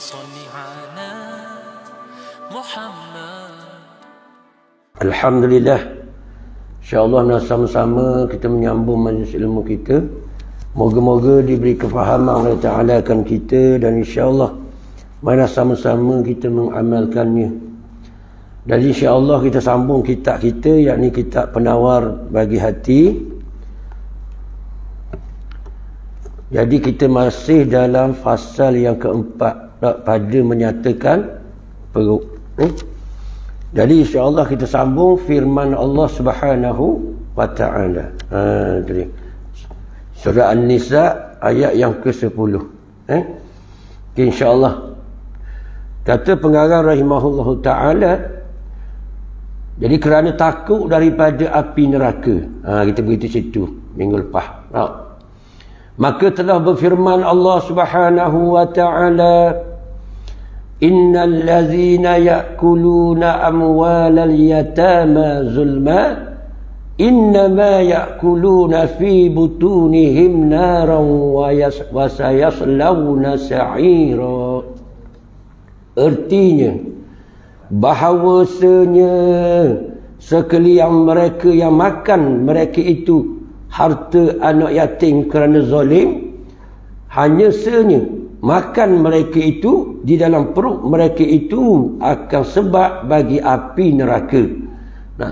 صل على محمد. Alhamdulillah, insyaAllah sama-sama kita menyambung majlis ilmu kita. Moga-moga diberi kefahaman oleh Ta'ala akan kita, dan insyaAllah mana sama-sama kita mengamalkannya. Dan insyaAllah kita sambung kitab kita, yakni kitab Penawar Bagi Hati. Jadi kita masih dalam fasal yang keempat pada menyatakan perut. Jadi insyaAllah kita sambung firman Allah Subhanahu wa ta'ala. Surah An-Nisa ayat yang ke-10. InsyaAllah. Kata pengarang rahimahullahu ta'ala, jadi kerana takut daripada api neraka. Kita beritahu situ minggu lepas. Maka telah berfirman Allah Subhanahu wa ta'ala, innal ladzina ya'kuluna amwalal yatama zulma innama ya'kuluna fi butunihim naran wa sayaslawna sa'ira. Artinya bahawasanya sekalian mereka yang makan mereka itu harta anak yatim kerana zalim, hanya senya makan mereka itu di dalam perut mereka itu akan sebab bagi api neraka.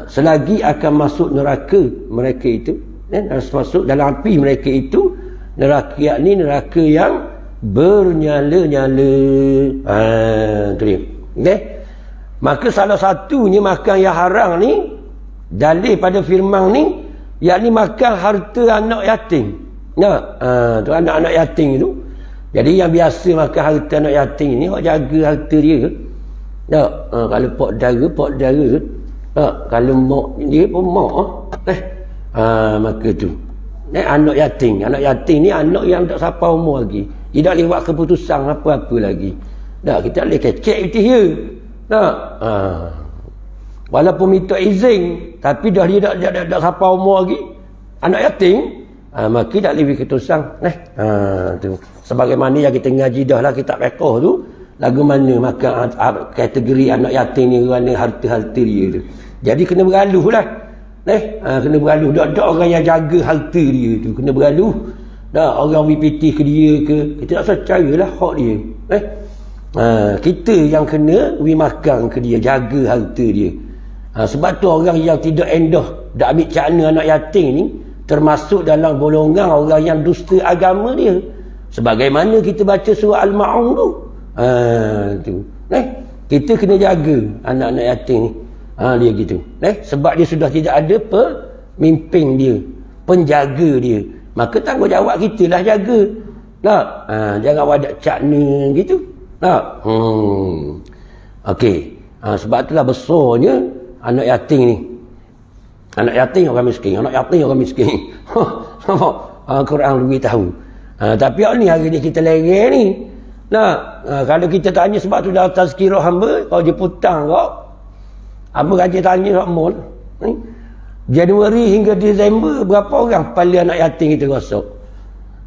Selagi akan masuk neraka mereka itu, harus masuk dalam api mereka itu, neraka yakni neraka yang bernyala-nyala. Maka salah satunya makan yang haram ni, dalil pada firman ni, yakni makan harta anak yatim. Tu anak-anak yatim itu. Jadi yang biasa makan harta anak yatim ni, orang jaga harta dia. Kalau pak dara. Kalau mak dia pun mak. Maka tu. Anak yatim ni anak yang tak sampai umur lagi. Dia tak lewat keputusan apa-apa lagi. Kita boleh kecek betul dia. Walaupun minta izin, tapi dah dia tak sampai umur lagi, anak yatim, maka tak lebih keputusan. Tu. Sebagaimana yang kita ngaji dah lah kitab fiqh tu, lagu mana makan kategori anak yatim ni kerana harta-harta dia tu. Jadi kena beraluh lah. Kena beraluh. Tak orang yang jaga harta dia tu. Kena beraluh. Orang berpitih ke dia ke, kita tak percaya lah hak dia. Kita yang kena makan ke dia, jaga harta dia. Sebab tu orang yang tidak endah dak ambil cakna anak yatim ni termasuk dalam golongan orang yang dusta agama dia. Sebagaimana kita baca surah Al-Ma'un tu. Tu. Kita kena jaga anak-anak yatim ni. Dia gitu. Sebab dia sudah tidak ada pemimpin dia, penjaga dia. Maka tanggungjawab kita lah jaga. Jangan wadak cakna gitu. Okey. Sebab itulah besarnya anak yatim ni. Anak yatim orang miskin. Anak yatim orang miskin. Quran lebih tahu. Tapi ni hari ni kita lereng ni. Kalau kita tanya sebab tu dah tazkirah hamba, kalau dia putang kau, apa raja tanya sama ni? Januari hingga Disember berapa orang kepala anak yatim kita gosok?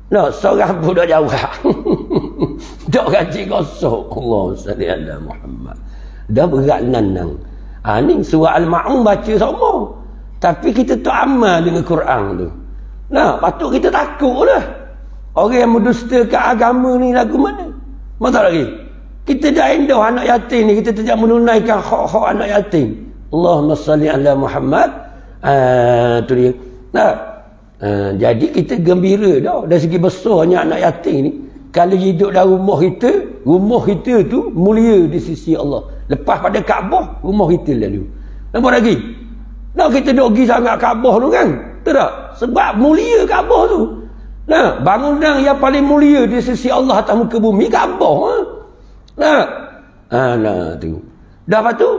Seorang pun dah jawab. Dak gaji gosok. Allahumma salli ala Muhammad. Dah berat nanang. Ni surah Al-Ma'un baca semua. Tapi kita tak amal dengan Quran tu. Patut kita takut lah. Orang yang mendustakan agama ni lagu mana? Masa lagi? Kita dah endah anak yatim ni, kita tidak menunaikan hak-hak anak yatim. Allahumma salli ala Muhammad. Tu dia. Jadi kita gembira dah dari segi besarnya anak yatim ni. Kalau hidup dalam rumah kita tu mulia di sisi Allah. Lepas pada Kaabah, rumah kita lalu. Nampak lagi? Kita duk pergi sangat Kaabah tu kan? Tak? Sebab mulia Kaabah tu. Bangunan yang paling mulia di sisi Allah atas muka bumi Kaabah. Tu. Dah lepas tu,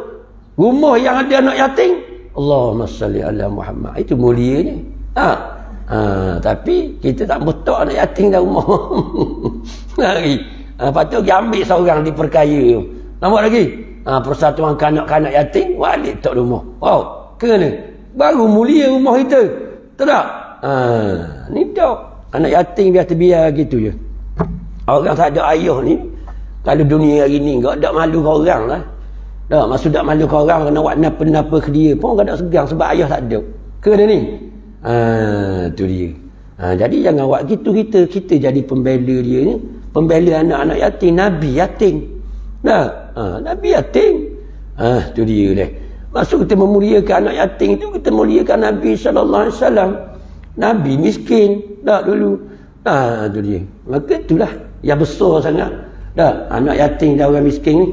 rumah yang ada anak yatim, Allahumma salli ala Muhammad. Itu mulianya. Tapi kita tak betul anak yatim dalam rumah. Lepas tu dia ambil seorang diperkaya. Nampak lagi? Persatuan kanak-kanak yatim walik tak rumah. Kena baru mulia rumah kita. Tak? Ni tak. Anak yatim biasa biar gitu je. Orang tak ada ayah ni Kalau dunia hari ni enggak ada malu ke orang lah. Dah, maksud tak malu ke orang kena buat napa-napa ke dia pun enggak ada segang sebab ayah tak ada. Ke dia ni? Tu dia. Jadi jangan buat gitu kita jadi pembela dia ni, pembela anak-anak yatim, nabi yatim. Nah, nabi yatim. Tu dia dah. Maksud kita memuliakan anak yatim itu kita muliakan Nabi sallallahu alaihi wasallam. Nabi miskin dah dulu. Tu dia. Maka itulah yang besar sangat. Dah anak yatim dan orang miskin ni.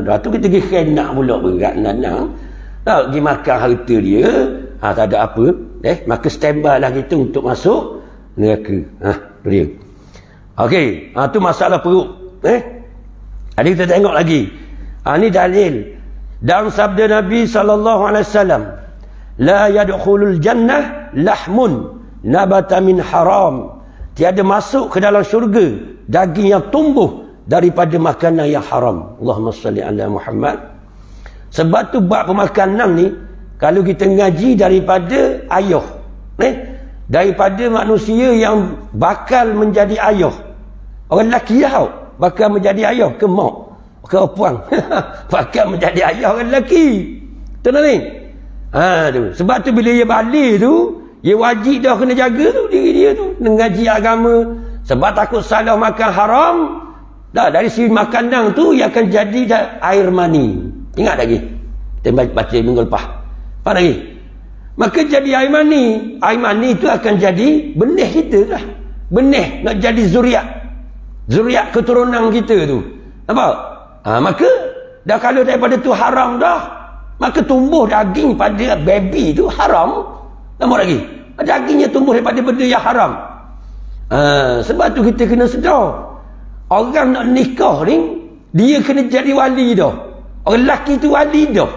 Dah tu kita pergi khenak pula berat nanang. Dah pergi makan harta dia. Tak ada apa. Maka standby lah kita untuk masuk neraka. Tu dia. Okey, tu masalah perut. Jadi kita tengok lagi. Ni dalil. Dan sabda Nabi sallallahu alaihi wasallam, la yadkhulul jannah lahmun nabata min haram. Tiada masuk ke dalam syurga daging yang tumbuh daripada makanan yang haram. Allahumma salli ala Muhammad. Sebab tu bab pemakanan ni kalau kita ngaji daripada ayah, daripada manusia yang bakal menjadi ayah. Orang lelaki tau bakal menjadi ayah ke mak. Kau puang bakal menjadi ayah orang lelaki. Betul tak ni? Tu. Sebab tu bila dia balik tu, dia wajib dah kena jaga tu diri dia tu, mengaji agama. Sebab takut salah makan haram. Dah dari segi makanan tu ia akan jadi air mani. Ingat lagi? Kita baca minggu lepas. Apa lagi? Maka jadi air mani. Air mani tu akan jadi benih kita lah. Benih nak jadi zuriat. Zuriat keturunan kita tu. Nampak? Maka dah kalau daripada tu haram dah, maka tumbuh daging pada baby tu haram. Nampak lagi? Dagingnya tumbuh daripada benda yang haram. Sebab tu kita kena sedar. Orang nak nikah ni, dia kena jadi wali dah. Orang lelaki tu wali dah.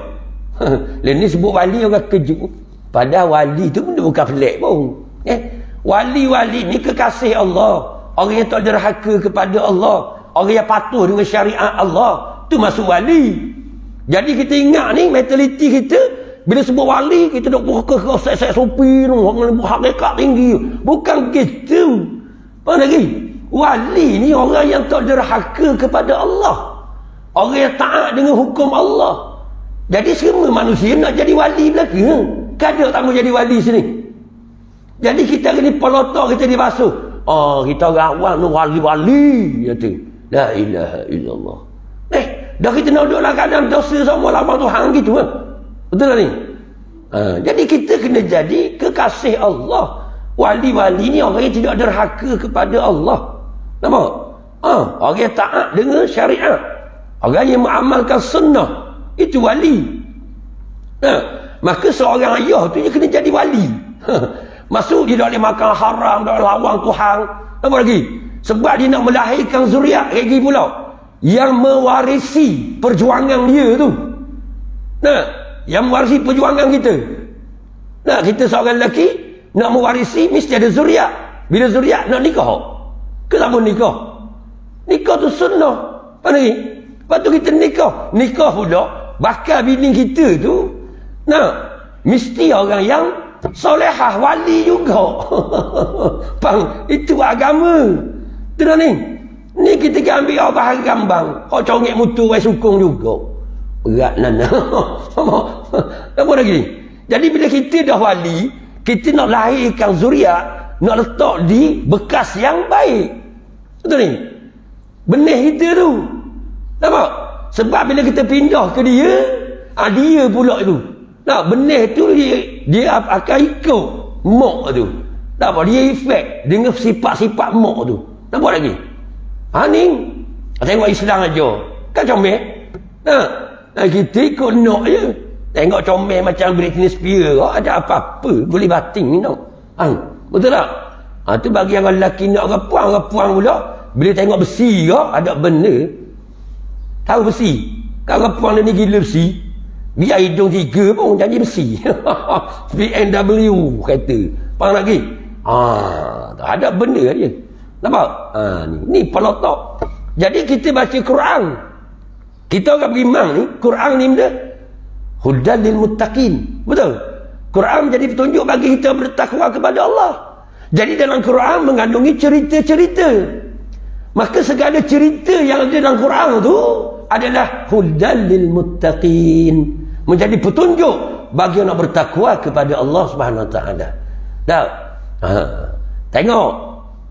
Lain ni sebut wali orang kejut. Padahal wali tu benda bukan pelik pun. Wali-wali ni kekasih Allah. Orang yang tak derhaka kepada Allah. Orang yang patuh dengan syariat Allah. Tu masuk wali. Jadi kita ingat ni mentaliti kita. Bila sebut wali kita nak buka ke set-set sopi tu. Hakikat tinggi. Bukan gitu. Apa lagi? Wali ni orang yang tak derhaka kepada Allah. Orang yang taat dengan hukum Allah. Jadi semua manusia nak jadi wali belaka. Kada tak mau jadi wali sini. Jadi kita ni pelotok kita dibasuh. Kita orang awam ni wali-wali. Kata. La ilaha illallah. Dah kita nak duduk dalam keadaan dosa semua lapang Tuhan gitu kan. Betul tak ni? Jadi kita kena jadi kekasih Allah. Wali-wali ni orang yang tidak derhaka kepada Allah. Nampak? Orang yang taat dengan syariat. Orang yang mengamalkan sunnah. Itu wali. Maka seorang ayah tu dia kena jadi wali. Masuk dia tak boleh makan haram, tak boleh lawang Tuhan. Apa lagi? Sebab dia nak melahirkan zuriat lagi pula yang mewarisi perjuangan dia tu. Yang mewarisi perjuangan kita. Kita seorang lelaki nak mewarisi mesti ada zuriat. Bila zuriat nak nikah. Kenapa nikah? Nikah tu sunnah. Apa lagi? Lepas tu kita nikah. Nikah pula bakal bini kita tu mesti orang yang solehah, wali juga. Itu agama. Betul ni? Ni kita ambil bahan gambang. Kau congek mutu wai sukung juga. Berat nana. Apa lagi? Jadi bila kita dah wali, kita nak lahirkan zuriat, nak letak di bekas yang baik. Betul ni? Benih kita tu. Nampak? Sebab bila kita pindah ke dia, dia pula tu. Benih tu dia akan ikut mak tu. Nampak? Dia efek dengan sifat-sifat mak tu. Nampak lagi? Ni tengok Islam aja. Kan comel? Kita ikut nak je. Tengok comel macam Britney Spears. Ada apa-apa. Boleh bating ni nak. Betul tak? Tu bagi orang lelaki nak orang puang pula. Bila tengok besi ke, ada benda. Tahu besi? Kalau orang puang ni gila besi. Biar hidung 3 pun jadi besi. BMW kata. Apa lagi? Ada benda dia. Nampak? Ni pelotok. Jadi kita baca Quran. Kita orang beriman ni, Quran ni benda hudan lil muttaqin. Betul? Quran menjadi petunjuk bagi kita bertakwa kepada Allah. Jadi dalam Quran mengandungi cerita-cerita. Maka segala cerita yang ada dalam Quran tu adalah hudal lil muttaqin, menjadi petunjuk bagi orang bertakwa kepada Allah Subhanahu Wa Taala. Dah. Tengok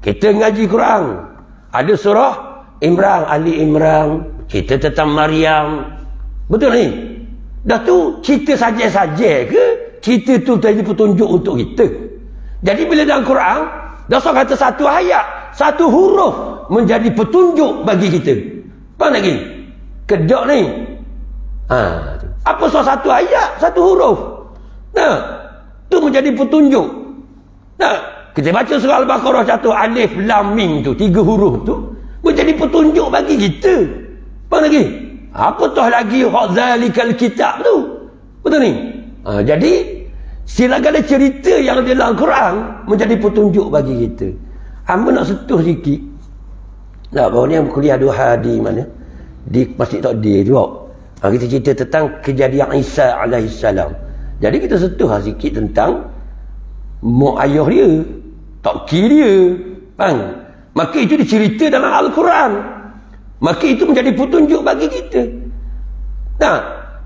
kita ngaji Quran, ada surah Imran, Ali Imran, cerita tentang Maryam. Betul ni? Dah tu cerita saja-saja ke? Cerita tu jadi petunjuk untuk kita. Jadi bila dalam Quran dah kata satu ayat, satu huruf menjadi petunjuk bagi kita. Apa lagi? Kedok ni. Apa satu ayat, satu huruf. Nah, tu menjadi petunjuk. Nah, kita baca surah Al-Baqarah satu alif lam mim tu, 3 huruf tu menjadi petunjuk bagi kita. Apa lagi? Apa toh lagi zalikal kitab tu? Betul ni? Jadi segala cerita yang ada dalam Quran menjadi petunjuk bagi kita. Hamba nak sentuh sikit. Nah, baru ni kuliah 2 hari mana? Di Masjid Takdir juga. Kita cerita tentang kejadian Isa alaihissalam. Jadi kita sentuh sikit tentang mak ayah dia, tauki dia, kan? Maka itu dicerita dalam Al-Quran. Maka itu menjadi petunjuk bagi kita. Nah,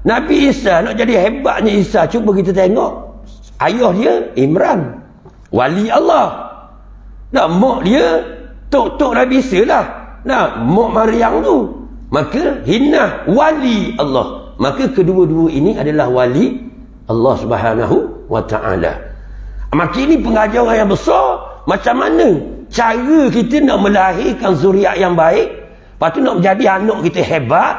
Nabi Isa nak jadi hebatnya Isa, cuba kita tengok ayah dia Imran, wali Allah. Nah, mak dia tok Nabi Isa lah. Nah, mak Maryam tu, maka Hinnah wali Allah. Maka kedua-dua ini adalah wali Allah Subhanahu Wa Taala. Maka ini pengajaran yang besar. Macam mana cara kita nak melahirkan zuriat yang baik, lepas tu nak menjadi anak kita hebat.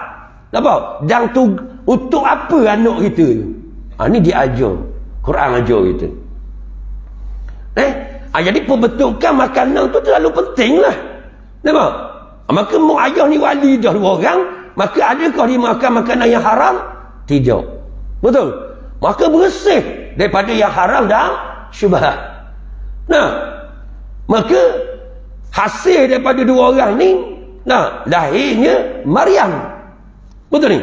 Nampak? Dan tu untuk apa anak kita? Ini diajar. Quran ajar kita. Jadi pembentukan makanan tu terlalu penting lah. Nampak? Maka mak ayah ni wali dah 2 orang. Maka adakah dia makan makanan yang haram? Tidak. Betul? Maka bersih daripada yang haram dan syubhat. Nah, maka hasil daripada 2 orang ni, nah, lahirnya Maryam. Betul ni?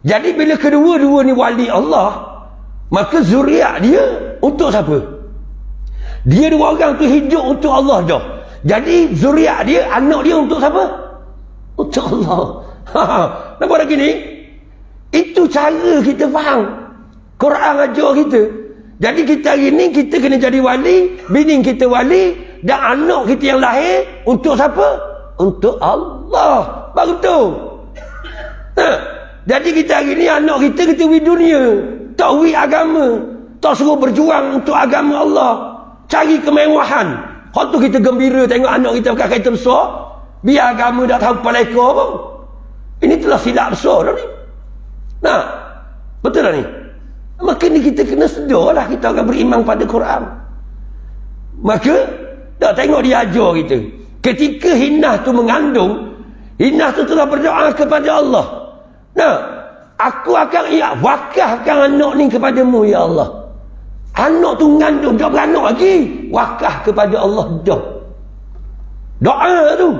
Jadi bila kedua-dua ni wali Allah, maka zuriat dia untuk siapa? Dia 2 orang tu hidup untuk Allah dah. Jadi zuriat dia, anak dia untuk siapa? Untuk Allah. Nampak lagi ni? Itu cara kita faham. Quran ajar kita. Jadi kita hari ni kita kena jadi wali, bini kita wali, dan anak kita yang lahir untuk siapa? Untuk Allah. Baru tu. Jadi kita hari ni anak kita wi dunia, tak wi agama, tak suruh berjuang untuk agama Allah, cari kemewahan. Hak tu kita gembira tengok anak kita pakai kereta besar, biar agama dah tahu kepala ekor pun. Ini telah silap besar dah ni. Nah, betul tak ni? Maka ni kita kena sedarlah kita akan beriman pada Quran. Maka dah tengok dia ajar kita. Ketika Hinnah tu mengandung, Hinnah tu telah berdoa kepada Allah. Nah, aku akan wakafkan anak ni kepadamu ya Allah. Anak tu mengandung, tak beranak lagi, wakaf kepada Allah dah. Doa tu.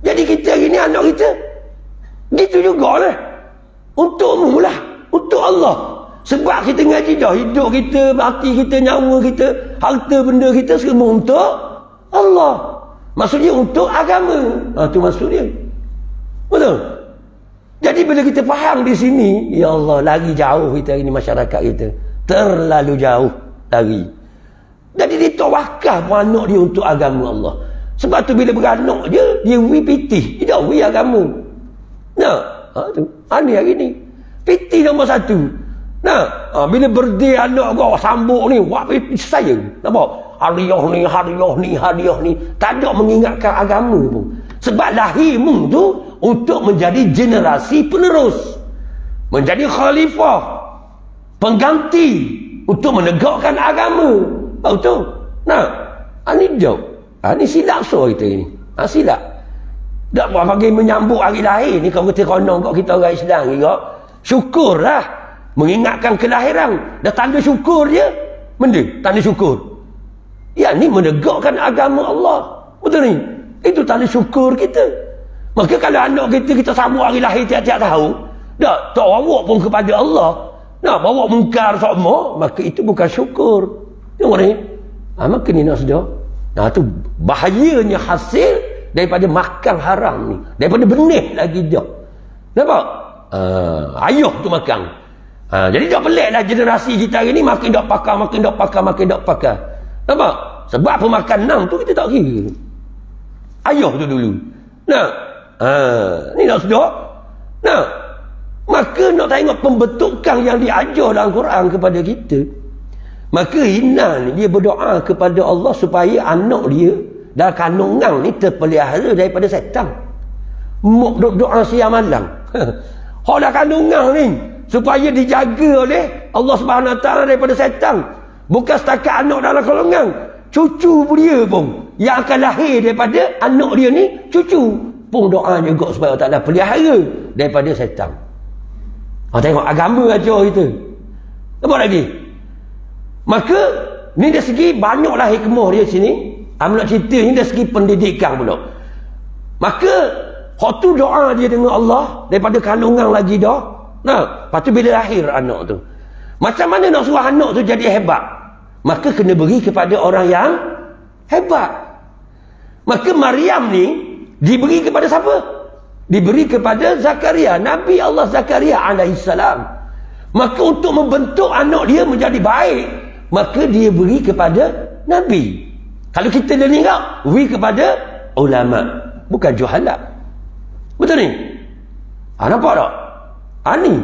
Jadi kita hari ni anak kita gitu jugalah. Untukmu lah, untuk Allah. Sebab kita ngaji dah, hidup kita, mati kita, nyawa kita, harta benda kita semua untuk Allah. Maksudnya untuk agama. Tu maksud dia. Betul? Jadi bila kita faham di sini, ya Allah, lagi jauh kita ini masyarakat kita. Terlalu jauh lagi. Jadi dia tak wakaf anak dia untuk agama Allah. Sebab tu bila beranak dia wi pitih, dia wi agama. Nah, tu. Ni hari ni. Pitih nombor 1. Nah, bila birthday anak kau sambut ni, wak saya. Nampak? Hadiah ni. Tak ada mengingatkan agama pun. Sebab lahirmu tu untuk menjadi generasi penerus. Menjadi khalifah. Pengganti. Untuk menegakkan agama. Tahu tu? Nah, ni jauh. Ni silap so kita ni. Silap. Tak buat bagi menyambut hari lahir ni. Kau kata konon kau kita orang Islam ni kau. Syukurlah. Mengingatkan kelahiran. Dah tanda syukur dia. Benda. Tanda syukur. Ya ni menegakkan agama Allah. Betul ni? Itu tanda syukur kita. Maka kalau anak kita sambut hari lahir tiap-tiap tahun. Tak bawa pun kepada Allah. Nak bawa mungkar semua. Maka itu bukan syukur. Tengok ni. Maka ni nak sedar. Tu bahayanya hasil daripada makan haram ni, daripada benih lagi dah. Nampak? Ayuh tu makan. Jadi tak pelik lah generasi kita hari ni makin dok pakar. Nampak? Sebab pemakanan tu kita tak kira. Ayuh tu dulu. Nah, ni nak sedap. Nah, maka nak tengok pembentukan yang diajar dalam Quran kepada kita. Maka Hina ni dia berdoa kepada Allah supaya anak dia dalam kandungan ni terpelihara daripada setan. Doa siang malam. Hak dah kandungan ni supaya dijaga oleh Allah Subhanahu Wa Taala daripada setan. Bukan setakat anak dalam kandungan, cucu dia pun yang akan lahir daripada anak dia ni, cucu pun doa juga supaya Allah Taala pelihara daripada setan. Tengok agama ajar kita. Apa lagi? Maka ni dari segi banyaklah hikmah dia sini. Nak cerita ni dari segi pendidikan pula. Maka hak tu doa dia dengan Allah daripada kandungan lagi dah. Nah, lepas tu bila lahir anak tu, macam mana nak suruh anak tu jadi hebat? Maka kena beri kepada orang yang hebat. Maka Maryam ni diberi kepada siapa? Diberi kepada Zakaria, Nabi Allah Zakaria alaihissalam. Maka untuk membentuk anak dia menjadi baik, maka dia beri kepada Nabi. Kalau kita dah ingat, beri kepada ulama, bukan juhala. Betul ni? Nampak tak? Ni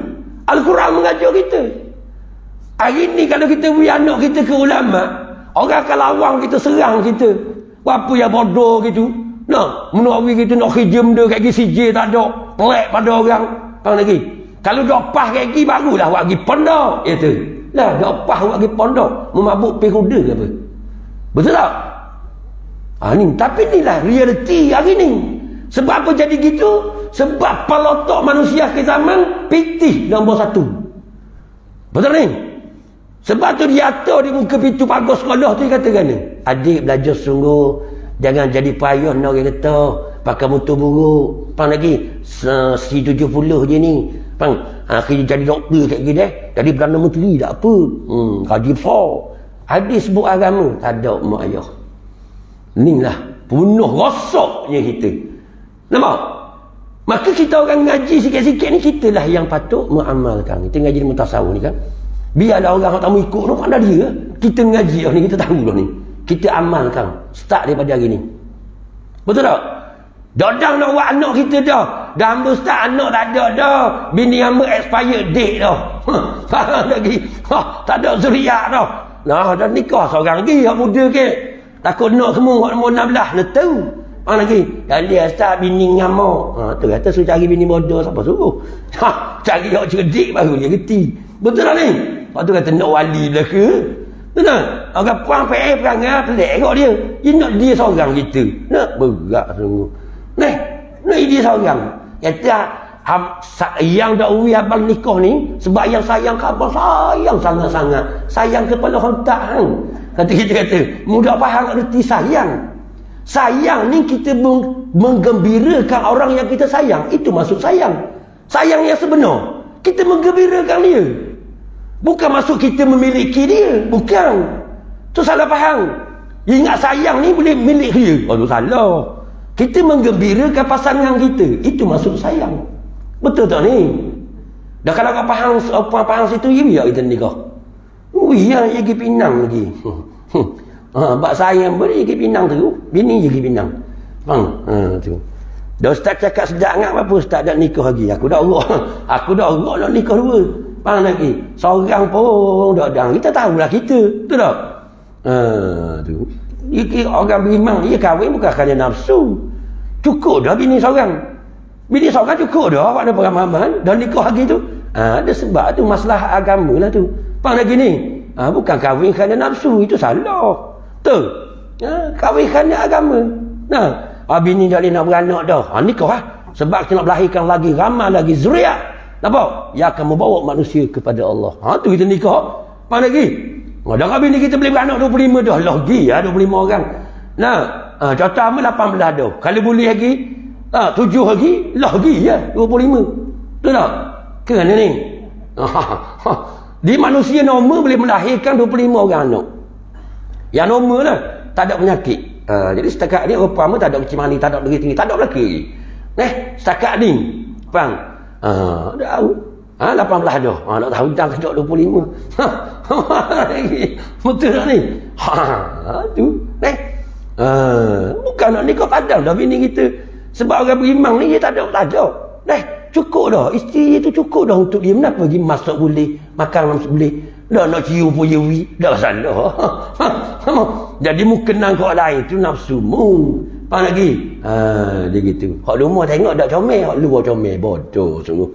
Al-Quran mengajar kita. Hari ni kalau kita beri anak kita ke ulama, orang akan lawang kita, serang kita. Apa yang bodoh gitu. Nah, menurut kita nak hijam dia kat CJ tak ada. Pelik pada orang. Apa lagi? Kalau dah pas kat gigi barulah awak pergi pondok. Itu. Lah, dah pas awak pergi pondok. Memabuk pergi kuda ke apa? Betul tak? Ni, tapi inilah realiti hari ni. Sebab apa jadi gitu? Sebab palotok manusia ke zaman pitih nombor 1. Betul ni? Sebab tu dia atur di muka pintu pagar sekolah tu dia katakan ni, adik belajar sungguh, jangan jadi payah nak orang kata pakai motor buruk. Pang lagi C70 je ni. Pang akhirnya jadi doktor kat gini jadi Perdana Menteri tak apa. Kaji 4. Hadis sebut agama tak ada mak ayah. Inilah penuh rosaknya kita. Nampak? Maka kita orang ngaji sikit-sikit ni, kita lah yang patut mengamalkan. Kita ngaji di mutasawuf ni kan. Biarlah orang tak mau ikut tu pada dia. Kita ngaji ni, kita tahu dah ni. Kita amalkan. Start daripada hari ni. Betul tak? Dadang nak buat anak kita dah. Dah hamba start anak tak ada dah. Bini hamba expired date dah. Faham lagi? Tak ada zuriat dah. Nah, dah nikah seorang lagi yang muda ke. Takut nak semua umur 16 dah tahu. Faham lagi? Dan dia start bini ngamak. Tu kata suruh cari bini bodoh, siapa suruh? Cari yang cerdik baru dia reti. Betul tak ni? Lepas tu kata nak wali belaka. Betul? Orang puang PA perangai pelik kat dia. Dia nak dia seorang kita. Nak berat sungguh. Nak dia seorang. Kata yang dakwi abang nikah ni sebab yang sayang ke abang, sayang sangat-sangat. Sayang kepala hontak hang. Kata kita kata, mudah faham arti sayang. Sayang ni kita menggembirakan orang yang kita sayang. Itu maksud sayang. Sayang yang sebenar. Kita menggembirakan dia. Bukan maksud kita memiliki dia. Bukan. Tu salah faham. Ingat sayang ni boleh milik dia. Tu salah. Kita menggembirakan pasangan kita. Itu maksud sayang. Betul tak ni? Dah kalau kau faham situ, ya biar kita nikah. Ya, dia pergi Pinang lagi. Bak sayang boleh pergi Pinang tu. Bini je pergi Pinang. Tu. Dah Ustaz cakap sedap sangat apa Ustaz dah nikah lagi. Aku dah nak nikah dua. Faham lagi? Seorang pun dah dang. Kita tahulah kita. Betul tak? Tu. Orang beriman dia kahwin bukan kerana nafsu. Cukup dah bini seorang. Bini seorang cukup dah pada pengalaman dan nikah lagi tu. Ada sebab tu masalah agama lah tu. Faham lagi ni? Bukan kahwin kerana nafsu, itu salah. Tu. Kahwin kerana agama. Bini dah nak beranak dah. Nikah lah. Sebab kita nak melahirkan lagi ramai lagi zuriat. Nampak? Yang akan membawa manusia kepada Allah. Tu kita nikah. Faham lagi? Dah bini kita boleh beranak 25 dah. Lagi 25 orang. Contoh sama 18 dah. Kalau boleh lagi 7 lagi ya 25. Betul tak? Kerana ni. Di manusia normal boleh melahirkan 25 orang anak. Yang normal lah. Tak ada penyakit. Jadi setakat ni rupa tak ada kecil mani, tak ada negeri tinggi, tak ada lagi. Setakat ni faham? Dah 18 dah. Tak tahu dah kejap 25. Betul tak ni? Tu. Bukan nak nikah padam dah bini kita. Sebab orang beriman ni dia tak ada. Cukup dah. Isteri tu cukup dah untuk dia. Kenapa pergi masak boleh, makan boleh. Dah nak cium pun yewi. Dah salah. Jadi mu kenang ke orang lain tu nafsumu. Faham lagi? Dia gitu. Hak rumah tengok dak comel, hak luar comel. Bodoh sungguh.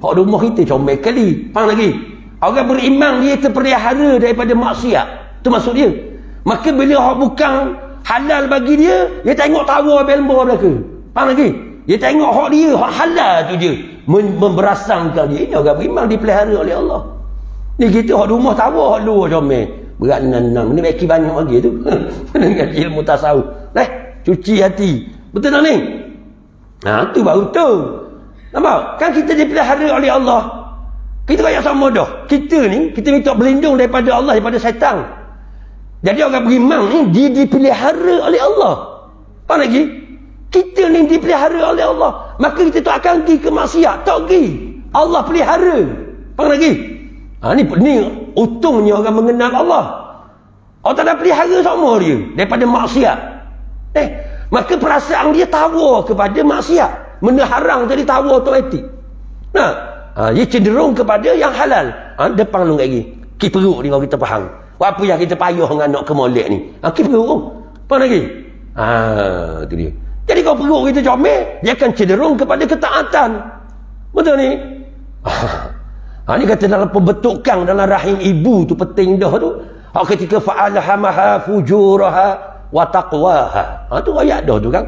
Hak rumah kita comel kali. Faham lagi? Orang beriman dia terpelihara daripada maksiat. Tu maksud dia. Maka bila hak bukan halal bagi dia, dia tengok tawa belbo belaka. Faham lagi? Dia tengok hak dia, hak halal tu je. Memberasangkan dia. Ini orang beriman dipelihara oleh Allah. Ni kita hak rumah tawa, hak luar comel. Berat enam. Ni beki banyak lagi tu. Dengan ilmu tasawuf. Cuci hati. Betul tak ni? Tu baru tu. Nampak? Kan kita dipelihara oleh Allah. Kita kayak sama dah. Kita ni, kita minta berlindung daripada Allah, daripada syaitan. Jadi orang beriman ni, dia dipelihara oleh Allah. Faham lagi? Kita ni dipelihara oleh Allah. Maka kita tak akan pergi ke maksiat. Tak pergi. Allah pelihara. Faham lagi? Ni untungnya orang mengenal Allah. Orang tak ada pelihara sama dia. Daripada maksiat. Maka perasaan dia tawa kepada maksiat. Benda haram jadi tawa automatik. Dia cenderung kepada yang halal. Depan lu lagi. Ki peruk ni kalau kita faham. Apa yang kita payah dengan nak ke molek ni? Ki peruk. Faham lagi? Itu dia. Jadi kalau peruk kita comel, dia akan cenderung kepada ketaatan. Betul ni? Ni kata dalam pembentukan dalam rahim ibu tu penting dah tu. Ketika fa'alhamaha fujuraha wa taqwaha. Tu ayat dah tu kan.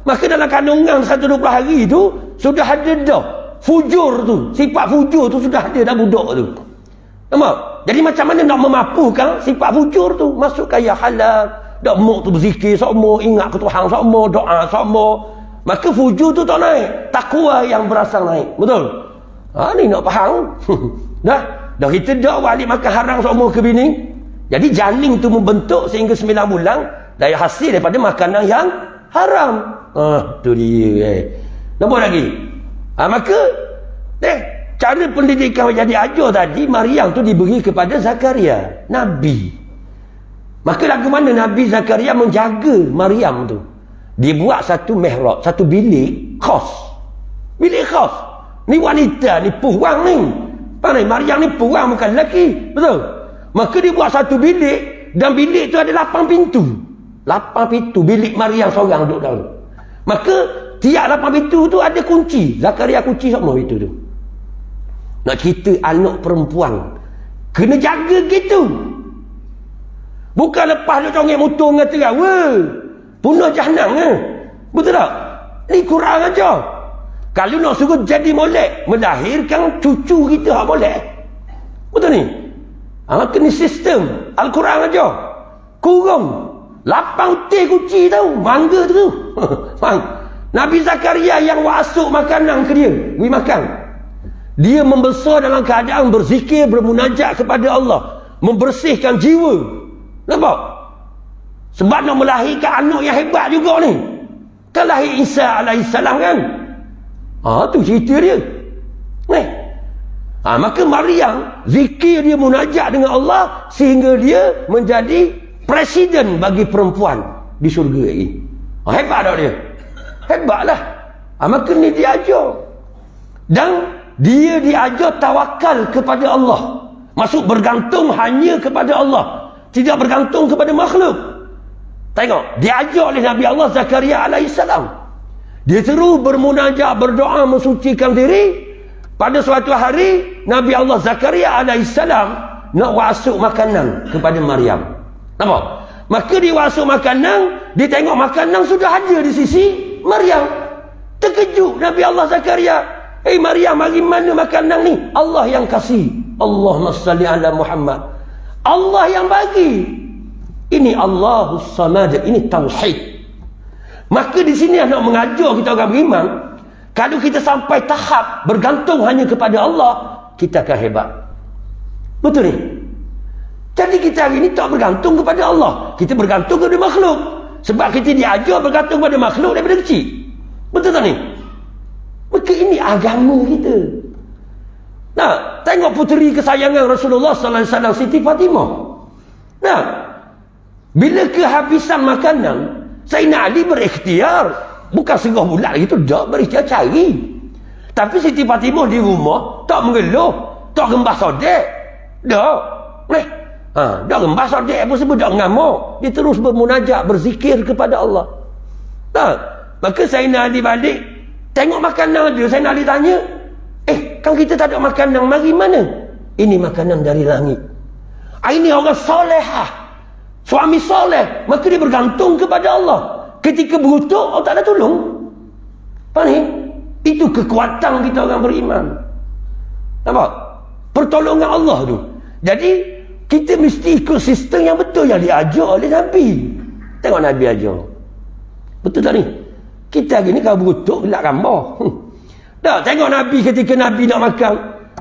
Maka dalam kandungan 120 hari tu sudah ada dah fujur tu. Sifat fujur tu sudah ada dah budak tu. Nampak? Jadi macam mana nak memapukan sifat fujur tu? Masuk kaya halal. Dak muk tu berzikir semua, ingat ke Tuhan semua, doa semua. Maka fujur tu tak naik. Takwa yang berasal naik. Betul? Ni nak faham. Dah kita dak balik makan haram semua ke bini. Jadi janin tu membentuk sehingga 9 bulan dari hasil daripada makanan yang haram. Tu dia. Nampak lagi? Maka cara pendidikan menjadi ajar tadi, Maryam tu diberi kepada Zakaria, Nabi. Maka lagu mana Nabi Zakaria menjaga Maryam tu? Dia buat satu mihrab, satu bilik khas. Bilik khas. Ni wanita, ni puang ni. Pandai Maryam ni puang bukan lelaki. Betul? Maka dia buat satu bilik, dan bilik tu ada 8 pintu. 8 pintu bilik Maryam seorang duduk dalam. Maka tiap 8 pintu tu ada kunci. Zakaria kunci semua pintu tu. Nak cerita anak perempuan kena jaga gitu. Bukan lepas dia congek motor dengan terang. Punah jahanam ke? Betul tak? Ni Quran aja. Kalau nak suruh jadi molek, melahirkan cucu kita hak molek. Betul ni? Kena sistem Al-Quran aja. Kurung 8 utir kunci tau. Mangga tu. Nabi Zakaria yang wasuk makanan ke dia. Beri makan. Dia membesar dalam keadaan berzikir, bermunajat kepada Allah. Membersihkan jiwa. Nampak? Sebab nak melahirkan anak yang hebat juga ni. Kan lahir Isa alaihissalam kan? Tu cerita dia. Maka Maryam, zikir dia munajat dengan Allah sehingga dia menjadi presiden bagi perempuan di syurga lagi. Hebat tak dia? Hebatlah. Maka ni dia ajar. Dan dia diajar tawakal kepada Allah. Maksud bergantung hanya kepada Allah. Tidak bergantung kepada makhluk. Tengok, diajar oleh Nabi Allah Zakaria alaihissalam. Dia terus bermunajat, berdoa, mensucikan diri. Pada suatu hari, Nabi Allah Zakaria alaihissalam nak wasuk makanan kepada Maryam. Nampak? Maka dia wasuk makanan, dia tengok makanan sudah ada di sisi Maryam. Terkejut Nabi Allah Zakaria. Maryam, bagi mana makanan ni? Allah yang kasih. Allahumma salli ala Muhammad. Allah yang bagi. Ini Allahus Samad. Ini tauhid. Maka di sini nak mengajar kita orang beriman, kalau kita sampai tahap bergantung hanya kepada Allah, kita akan hebat. Betul ni? Jadi kita hari ini tak bergantung kepada Allah. Kita bergantung kepada makhluk. Sebab kita diajar bergantung kepada makhluk daripada kecil. Betul tak ni? Maka ini agama kita. Nah, tengok puteri kesayangan Rasulullah sallallahu alaihi wasallam, Siti Fatimah. Nah, bila kehabisan makanan, Sayyidina Ali berikhtiar. Bukan serah bulat gitu, tak berikhtiar cari. Tapi Siti Fatimah di rumah tak mengeluh, tak gembas sodek. Tak. Dah gembas sodek apa sebab tak ngamuk. Dia terus bermunajat, berzikir kepada Allah. Nah, maka Sayyidina Ali balik, tengok makanan dia. Sayyidina Ali tanya, kan kita tak ada makanan, mari mana? Ini makanan dari langit. Ini orang solehah, suami soleh, maka dia bergantung kepada Allah. Ketika berutuk, Allah tak ada tolong. Faham ni? Itu kekuatan kita orang beriman. Nampak? Pertolongan Allah tu. Jadi kita mesti ikut sistem yang betul yang diajar oleh Nabi. Tengok Nabi ajar. Betul tak ni? Kita hari ni kalau berutuk gelak gambar. Dah tengok Nabi ketika Nabi nak makan.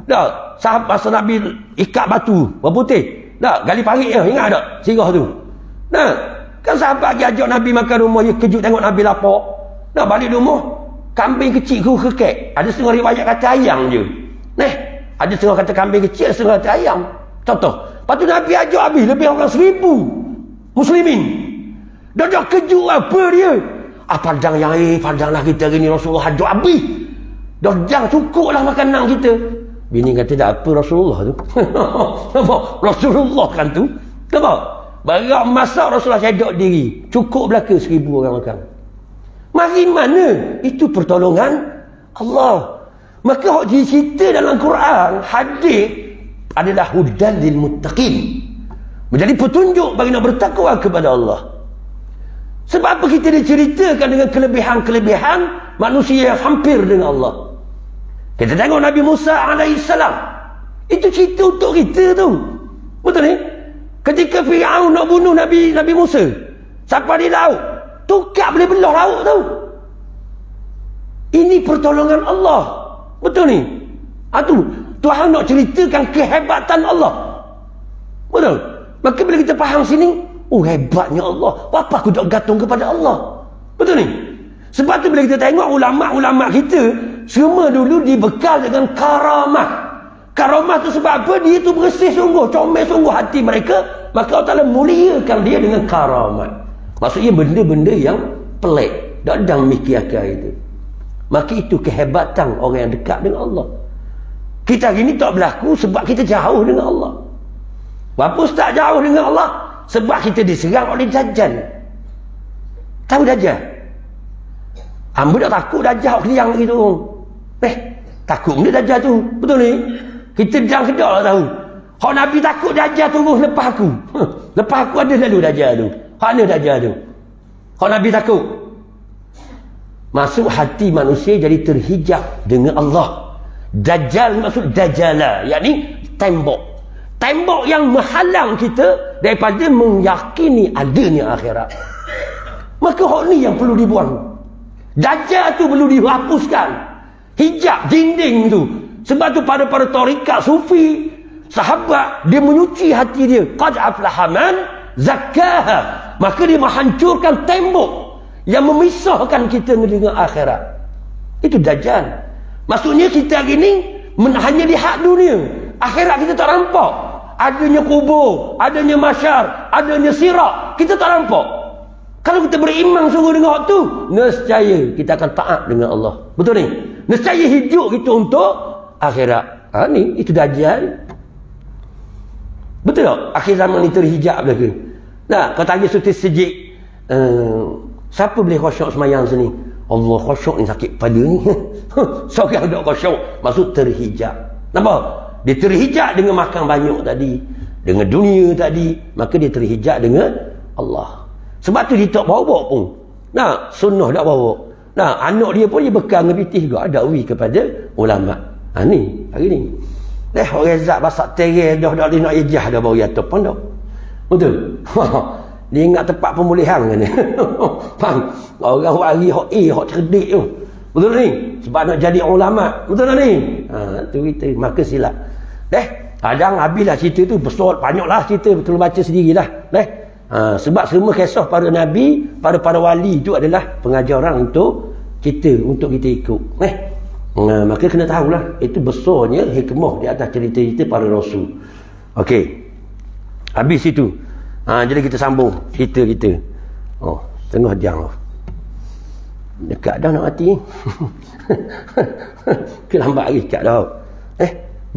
Dah sahabat masa Nabi ikat batu berputih. Dah gali parit je, ingat tak sirah tu? Nah, kan sahabat pergi ajak Nabi makan rumah, dia kejut tengok Nabi lapar. Dah balik rumah, kambing kecil ku kekek. Ada setengah riwayat kata ayam je. Ada setengah kata kambing kecil, ada setengah kata ayam. Contoh. Lepas tu Nabi ajak habis lebih orang 1000 muslimin. Dah kejut apa dia? Padang yang padanglah kita hari ni Rasulullah ajak habis. Dah cukup lah makanan kita. Bini kata tak apa Rasulullah tu. Nampak? Rasulullah kan tu. Nampak? Barang masak Rasulullah sedok diri. Cukup belaka 1000 orang makan. Mari mana? Itu pertolongan Allah. Maka hak cerita dalam Quran, hadis adalah hudan lil muttaqin. Menjadi petunjuk bagi nak bertakwa kepada Allah. Sebab apa kita diceritakan dengan kelebihan-kelebihan manusia yang hampir dengan Allah. Kita tengok Nabi Musa alaihissalam. Itu cerita untuk kita tu. Betul ni? Ketika Fir'aun nak bunuh Nabi Musa, sampai di laut, tukar boleh belah laut tu. Ini pertolongan Allah. Betul ni? Tuhan nak ceritakan kehebatan Allah. Betul? Maka bila kita faham sini, hebatnya Allah. Apa aku tak gantung kepada Allah? Betul ni? Sebab tu bila kita tengok ulama-ulama kita, semua dulu dibekal dengan karamah. Karamah tu sebab apa? Dia tu bersih sungguh, comel sungguh hati mereka. Maka Allah Ta'ala muliakan dia dengan karamah. Maksudnya benda-benda yang pelik. Tak ada mikir akal itu. Maka itu kehebatan orang yang dekat dengan Allah. Kita hari ni tak berlaku sebab kita jauh dengan Allah. Kenapa tak jauh dengan Allah? Sebab kita diserang oleh Dajjal. Tahu Dajjal? Hamba tak takut Dajjal keliang lagi tu. Takut benda Dajjal tu. Betul ni? Kita jangan kedak lah tahu. Hak Nabi takut Dajjal turun lepas aku. Lepas aku ada lalu Dajjal tu. Hak mana Dajjal tu? Hak Nabi takut. Masuk hati manusia jadi terhijab dengan Allah. Dajjal maksud Dajjala, yakni tembok. Tembok yang menghalang kita daripada meyakini adanya akhirat. Maka hak ni yang perlu dibuang. Dajjal tu perlu dihapuskan. Hijab dinding tu. Sebab tu pada tarikat sufi, sahabat dia menyuci hati dia. Qad aflaha man zakkaha. Maka dia menghancurkan tembok yang memisahkan kita dengan akhirat. Itu Dajjal. Maksudnya kita hari ni hanya lihat dunia. Akhirat kita tak nampak. Adanya kubur, adanya masyar, adanya sirat, kita tak nampak. Kalau kita beriman sungguh dengan hak tu, nescaya kita akan taat dengan Allah. Betul ni? Nescaya hidup kita untuk akhirat. Ni itu Dajjal. Betul tak? Akhir zaman ni terhijab belaka. Nah, kau tanya Suti Sejik, siapa boleh khusyuk semayang sini? Allah, khusyuk ni sakit pada ni. Seorang ada khusyuk, maksud terhijab. Nampak? Dia terhijab dengan makan banyak tadi, dengan dunia tadi, maka dia terhijab dengan Allah. Sebab tu dia tak bawa pun. Nah, sunnah tak bawa. Nah, anak dia pun dia bekal dengan pitih juga, dakwi kepada ulama. Ni hari ni. Orang Zat basak terer dah tak nak ijah dah baru atas pun dah. Betul. Dia ingat tempat pemulihan kan ni. Faham? Orang wari hak hak cerdik tu. Betul ni? Sebab nak jadi ulama. Betul tak ni? Tu kita maka silap. Kadang habislah cerita tu, besar banyaklah cerita, betul baca sendirilah. Sebab semua kisah para nabi, para wali itu adalah pengajaran untuk kita ikut. Maka kena tahulah itu besarnya hikmah di atas cerita-cerita para rasul. Okey. Habis itu. Jadi kita sambung cerita kita. Tengah jam lah. Dekat dah nak mati. Kelambat lagi dekat dah.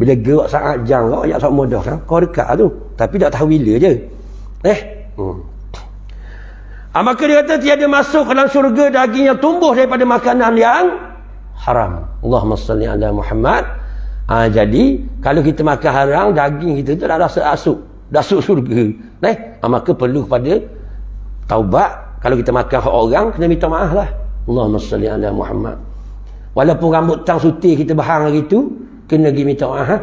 Bila gerak sangat jam kau, ayat sangat mudah kan? Kau dekat tu. Tapi tak tahu bila je. Maka dia kata tiada masuk ke dalam syurga daging yang tumbuh daripada makanan yang haram. Allahumma salli ala Muhammad. Jadi kalau kita makan haram, daging kita tu dah rasa masuk syurga. Maka perlu kepada taubat. Kalau kita makan hak orang, kena minta maaf lah. Allahumma salli ala Muhammad. Walaupun rambut tang suti kita bahang hari tu, kena pergi minta maaf.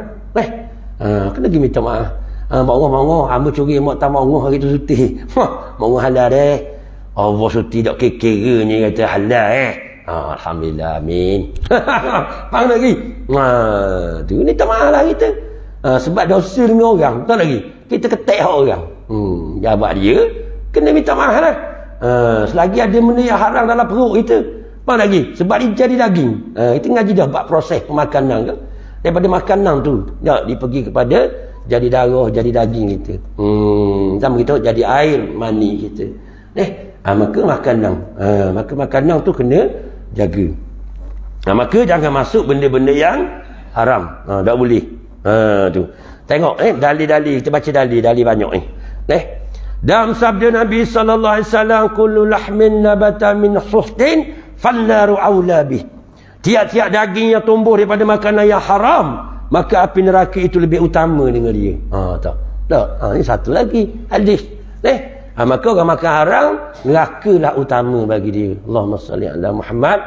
Kena pergi minta maaf. Monggo hamba curi mak tak monggo hari tu suti. Monggo halal deh. Allah suti dak kira-kiranya kata halal alhamdulillah, amin. Faham lagi? Tu ni tak maaf lah kita. Sebab dosa dengan orang, tak lagi. Kita ketek hak orang. Jabat dia, kena minta maaf lah. Selagi ada benda yang haram dalam perut kita, faham lagi? Sebab dia jadi daging. Kita ngaji dah buat proses pemakanan kan. Daripada makanan tu, dia pergi kepada jadi darah, jadi daging kita. Sama kita jadi air mani kita. Maka makanan tu kena jaga. Maka jangan masuk benda-benda yang haram. Tak boleh. Tu. Tengok dalil-dalil, kita baca dalil banyak ni. Dalam sabda Nabi sallallahu alaihi wasallam, kullu lahmin nabata min suhtin fannaru aula bih. Tiap-tiap daging yang tumbuh daripada makanan yang haram, maka api neraka itu lebih utama dengan dia. Tak. Ini satu lagi hadis. Maka orang makan haram, neraka lah utama bagi dia. Allahumma salli ala Muhammad.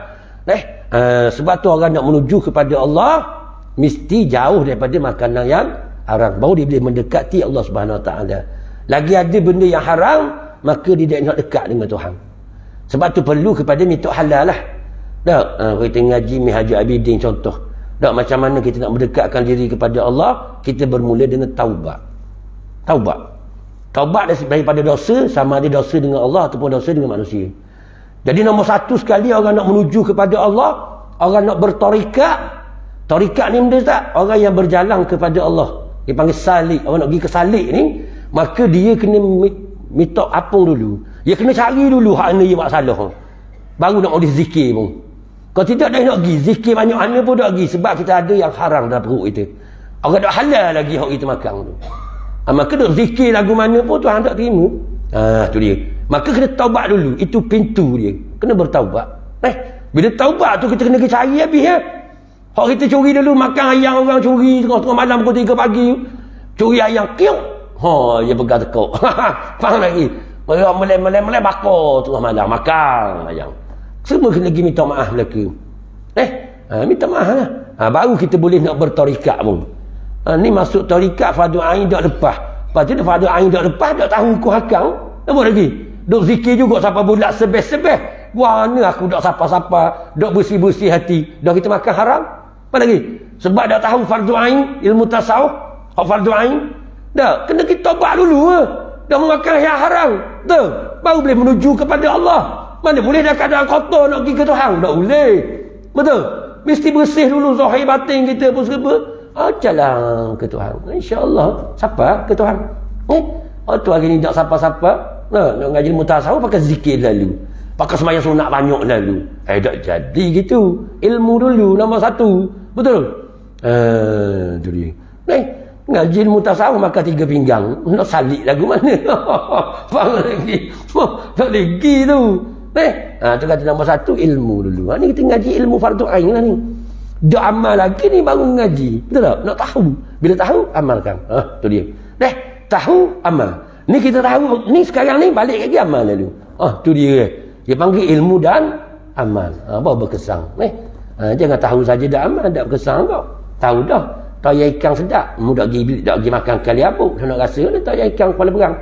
Sebab tu orang nak menuju kepada Allah mesti jauh daripada makanan yang haram, baru dia boleh mendekati Allah Subhanahu Wa Taala. Lagi ada benda yang haram, maka dia tak nak dekat dengan Tuhan. Sebab tu perlu kepada minta halal lah. Kita ngaji Minhajul Abidin contoh. Macam mana kita nak mendekatkan diri kepada Allah, kita bermula dengan taubat. Taubat daripada dosa, sama ada dosa dengan Allah ataupun dosa dengan manusia. Jadi nombor satu sekali orang nak menuju kepada Allah, orang nak bertarikat. Tarikat ni benda tak? Orang yang berjalan kepada Allah. Dia panggil salik. Orang nak pergi ke salik ni, maka dia kena minta apung dulu. Dia kena cari dulu hak mana dia buat salah. Baru nak boleh zikir pun. Kalau tidak dah nak pergi, zikir banyak mana pun tak pergi. Sebab kita ada yang haram dalam perut kita. Orang tak halal lagi hak kita makan tu. Maka duk zikir lagu mana pun Tuhan tak terima. Tu dia. Maka kena taubat dulu. Itu pintu dia. Kena bertaubat. Bila taubat tu kita kena cari habis ya. Hak kita curi dulu, makan ayam orang curi tengah malam pukul 3 pagi. Curi ayam kiuk. Dia pegang tekuk. Faham lagi? Orang mulai bakar tengah malam makan ayam. Semua kena pergi minta maaf mereka. Minta maaf lah. Baru kita boleh nak bertarikat pun. Ni masuk tarikat fardu ain dak lepas. Lepas tu fardu ain dak lepas, dak tahu hukum hakam. Apa lagi? Duk zikir juga sampai bulat sebeh-sebeh. Mana aku dak sapa-sapa, dak bersih-bersih hati. Dak kita makan haram. Apa lagi? Sebab dak tahu fardu ain, ilmu tasawuf, hak fardu ain. Dak kena kita taubat dulu. Dak makan yang haram. Tu, baru boleh menuju kepada Allah. Mana boleh dah keadaan kotor nak pergi ke Tuhan? Tak boleh. Betul? Mesti bersih dulu zahir batin kita pun serba. Jalan ke Tuhan. InsyaAllah. Siapa ke Tuhan? Tu hari ni tak siapa-siapa. Nak ngaji mutasawuf pakai zikir lalu. Pakai sembahyang sunat banyak lalu. Tak jadi gitu. Ilmu dulu nombor satu. Betul? Tu dia. Ngaji ilmu tasawuf makan 3 pinggang. Nak salik lagu mana? Faham lagi? Tak lagi tu. Tu kata nombor satu ilmu dulu. Ni kita ngaji ilmu fardu ain lah ni. Dah amal lagi ni baru ngaji. Betul tak? Nak tahu. Bila tahu, amalkan. Tu dia. Tahu, amal. Ni kita tahu. Ni sekarang ni balik lagi amal lalu. Tu dia. Dia panggil ilmu dan amal. Baru berkesan. Jangan tahu saja dah amal, dah berkesan kau. Tahu dah. Tahu yang ikan sedap. Dak pergi makan kali apa. Saya nak rasa ni tahu yang ikan kepala perang.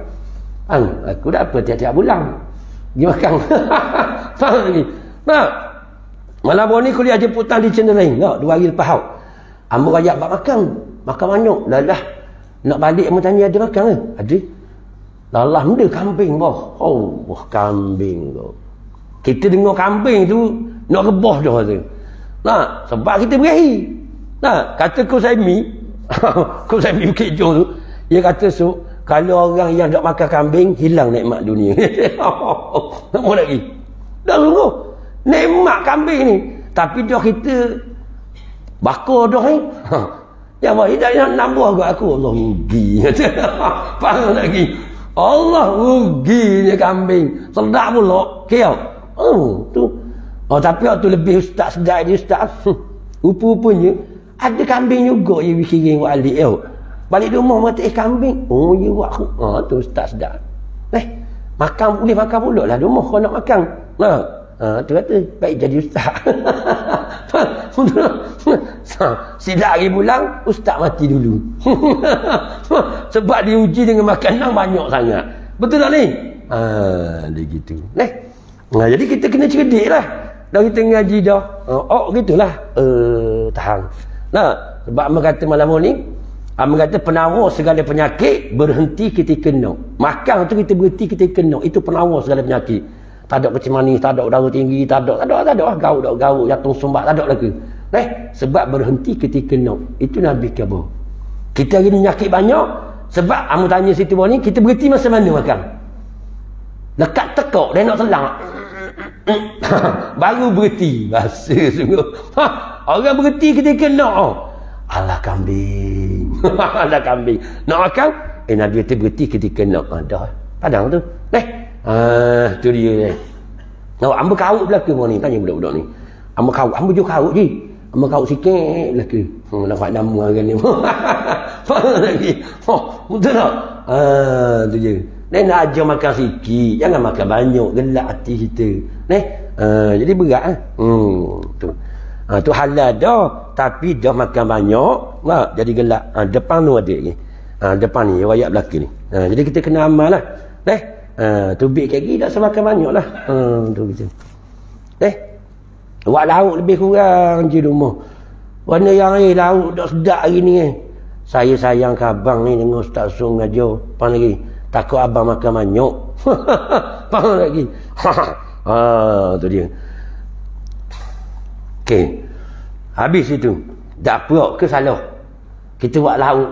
Aku dah apa tiap-tiap bulan. Pergi makan. Faham lagi? Malam ni kuliah jemputan di channel lain. 2 hari lepas. Ambo rakyat buat makan. Makan banyak. Dah. Nak balik mu tanya ada makan ke? Ada. Dalam dia kambing boh. Oh, kambing tu. Kita dengar kambing tu nak rebah dah tu. Nah, sebab kita berahi. Nah, kata Kusaimi, Kusaimi Bukit Johor tu, dia kata kalau orang yang tak makan kambing hilang nikmat dunia. Apa lagi? Dah sungguh. Nikmat kambing ni. Tapi dah kita bakar dah ni. Yang buat hidup nak nambah kat aku. Allah rugi. Faham lagi? Allah ruginya kambing. Sedap pula. Kau. Tu. Tapi waktu lebih ustaz sedap dia ustaz. Rupa-rupanya ada kambing juga yang berkiring balik. Balik rumah mata kambing. Oh, ya buat aku. Tu ustaz sedap. Makan boleh makan pula lah rumah kau nak makan. Tu kata baik jadi ustaz. Silap hari pulang ustaz mati dulu. Sebab diuji dengan makanan banyak sangat. Betul tak ni? Dia gitu. Jadi kita kena cerdik lah. Dah kita ngaji dah. Gitulah. Tahan. Sebab Amma kata malam ni, Amma kata penawar segala penyakit berhenti ketika nak. Makan tu kita berhenti ketika nak. Itu penawar segala penyakit. Tak ada kecil manis, tak ada udara tinggi, tak ada gaut, jantung sumbat, tak ada lagi. Sebab berhenti ketika nak. Itu Nabi kata. Kita hari ni penyakit banyak. Sebab Amma tanya situ bawah ni, kita berhenti masa mana makan? Lekat tekak, dia nak telang. Baru berhenti. Rasa sungguh. Orang berhenti ketika nak. Alah kambing. Alah kambing. Nak makan? Nabi kata berhenti ketika nak. Dah. Padang tu. Tu dia. Amba kaut belaka ni. Tanya budak-budak ni. Amba kaut. Amba juga kaut je. Amba kaut sikit belaka. Nampak nama orang ni. Faham lagi? Betul tak? Tu je. Nak ajar makan sikit. Jangan makan banyak. Gelak hati kita. Jadi berat. Tu. Tu halal dah. Tapi dah makan banyak. Jadi gelak. Depan tu ada lagi. Depan ni. Rakyat belaka ni. Jadi kita kena amal lah. Tubik kaki tak semakan banyak lah. Tu kita. Buat lauk lebih kurang je rumah. Warna yang lauk tak sedap hari ni. Saya sayang ke abang ni dengan Ustaz Sung ngajar. Faham lagi? Takut abang makan banyak. Faham lagi? Tu dia. Okey. Habis itu. Tak apa ke salah? Kita buat lauk.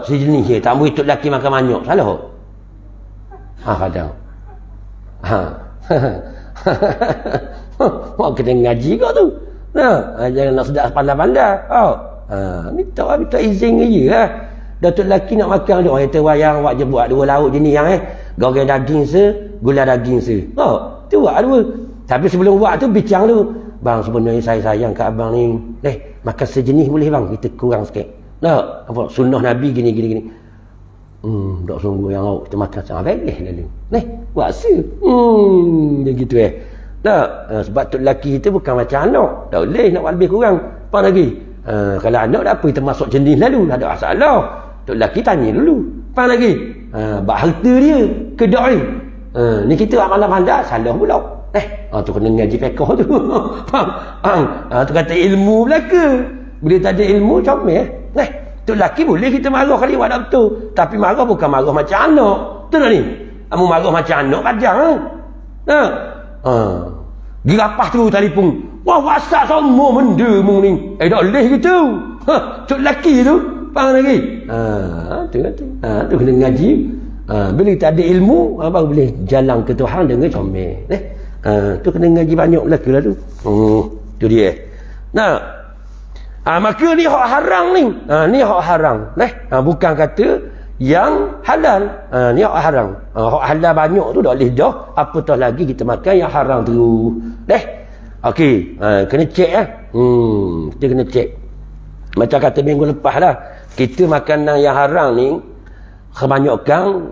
Sejenis je. Tak boleh tok lelaki makan banyak. Salah? Kadang. Kena ngaji kau tu. Jangan nak sedap pandai-pandai. Minta izin je lah. Datuk lelaki nak makan dia. Orang kata wayang awak je buat dua lauk jenis yang goreng daging gula daging tu buat dua. Tapi sebelum buat tu bincang dulu. Bang, sebenarnya saya sayang kat abang ni. Makan sejenis boleh bang? Kita kurang sikit. Apa sunnah Nabi gini. Tak sungguh yang awak kita makan sangat baik lalu. Buat dia gitu sebab tu lelaki kita bukan macam anak. Tak boleh nak buat lebih kurang. Apa lagi? Kalau anak dah apa kita masuk jenis lalu. Tak ada masalah. Tu lelaki tanya dulu. Apa lagi? Bak harta dia. Kedai. Ni kita buat malam-malam salah pula. Tu kena ngaji fiqh tu. Faham? Tu kata ilmu belaka. Bila tak ada ilmu comel. Tu lelaki boleh kita marah kali buat tak betul. Tapi marah bukan marah macam anak. Betul tak ni? Kamu marah macam anak kadang. Girapah tu telefon. Wah, WhatsApp semua benda mu ni. Tak boleh gitu. Tu lelaki tu. Faham lagi? Tu kena ngaji. Bila tak ada ilmu, baru boleh jalan ke Tuhan dengan comel. Tu kena ngaji banyak belaka lah tu. Tu dia. Maka ni hak haram ni. Ni hak haram. Bukan kata yang halal. Ni hak haram. Hak halal banyak tu dah boleh dah. Apatah lagi kita makan yang haram tu. Okey. Kena cek kita kena cek. Macam kata minggu lepas lah. Kita makanan yang haram ni kebanyakan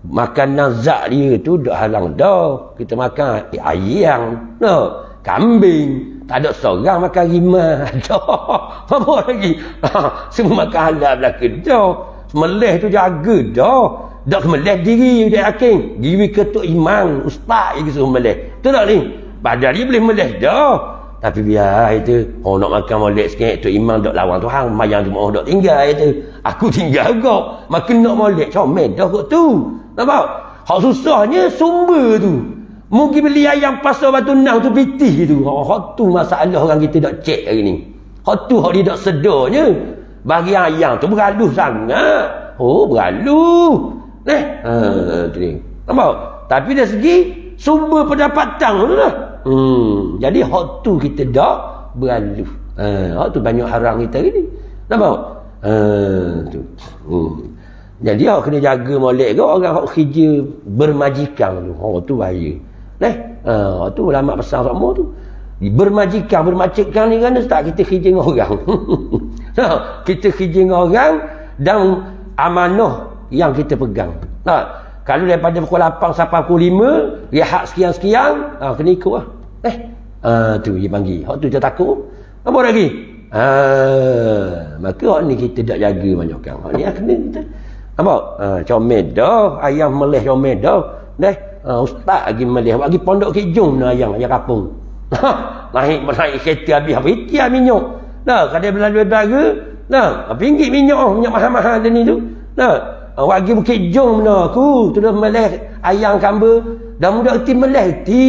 makanan zat dia tu dah halang dah. Kita makan ayam, kambing. Tak ada seorang makan rimah. Apa lagi? Semua makan halal belaka dah. Melih tu jaga dah. Dak melih diri dia yakin. Diri ketua imam, ustaz yang suruh melih. Betul tak ni? Padahal dia boleh melih dah. Tapi biar itu, nak makan molek sikit, tu imam dok lawan Tuhan, mayang tu mau dok tinggal itu. Aku tinggal juga. Makin nak molek, comel dah kot tu. Nampak? Hak susahnya sumber tu. Mungkin beli ayam pasal batu nang tu pitih tu. Hak tu masalah orang kita dok cek hari ni. Hak tu hak dia dok sedornya. Bagi ayam tu beraluh sangat. Oh, beraluh. Tu dia. Nampak? Tapi dari segi sumber pendapatan tu lah. Jadi hak tu kita dah beraluh. Hak tu banyak haram kita ni. Nampak? Tu. Jadi hak kena jaga molek ke orang hak kerja bermajikan tu. Tu bahaya. Hak tu ulama besar semua tu. Bermajikan ni kan tak kita kerja dengan orang. Kita kerja dengan orang dan amanah yang kita pegang. Kalau daripada pukul 8 sampai pukul 5, rehat sekian-sekian, kena ikut lah. Tu dia panggil. Hak tu dia takut. Apa lagi? Maka hak ni kita tak jaga banyak kan. Hak ni kena kita. Nampak? Comel dah. Ayam meleh comel dah. Ustaz lagi meleh. Bagi pondok kijung na ayam kapung. naik kereta habis tiap minyak. Kadang belanja-belanja. Pinggit minyak mahal-mahal dia ni tu. Wagi Bukit Jong benda aku tu dah meleh ayam kamba dah mudah erti meleh erti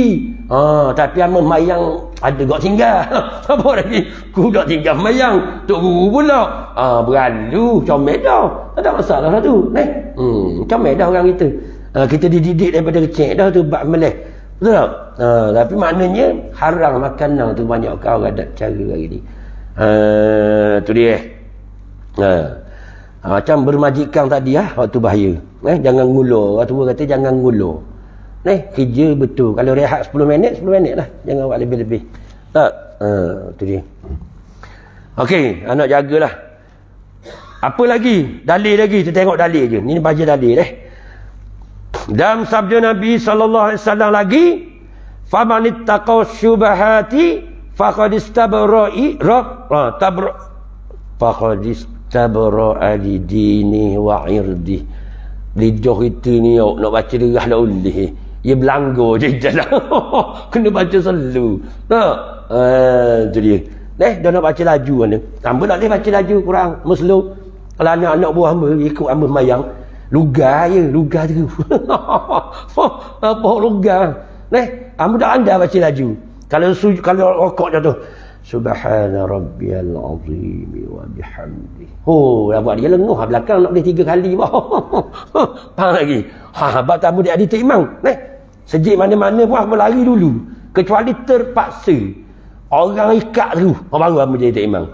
tapi amat mayang ada gak tinggal. Apa lagi ku dak tinggal mayang tok guru pula beralu comel dah tak ada masalah lah tu comel dah orang kita kita dididik daripada kecil dah tu bab meleh betul tak tapi maknanya haram makanan tu banyak kau ada cara hari ni tu dia macam bermajikan tadi waktu bahaya. Jangan ngulur. Orang tua kata jangan ngulur. Kerja betul. Kalau rehat 10 minit lah. Jangan buat lebih-lebih. Tak? Tu dia. Okey, nak jagalah. Apa lagi? Dalil lagi. Kita tengok dalil je. Ni baca dalil dalam sabda Nabi SAW lagi, "Faman ittaqa syubhati faqad istabra'i faqad istabra'a li dini wa 'irdi." Lidah kita ni nak baca derah dah boleh. Ia belanggo je jalan. Kena baca selalu. Tu dia. Dah nak baca laju mana. Hamba tak boleh baca laju Quran Muslim. Kalau anak-anak buah hamba ikut hamba mayang, lugar tu. Apa lugar? Hamba tak andai baca laju. Kalau rokok jatuh, Subhana rabbiyal azim wa bihamdi. Dah buat dia lenguh belakang nak boleh 3 kali. Faham lagi? Sebab tamu dia adik imam. Sejik mana-mana pun aku lari dulu. Kecuali terpaksa. Orang ikat tu. Baru aku jadi imam.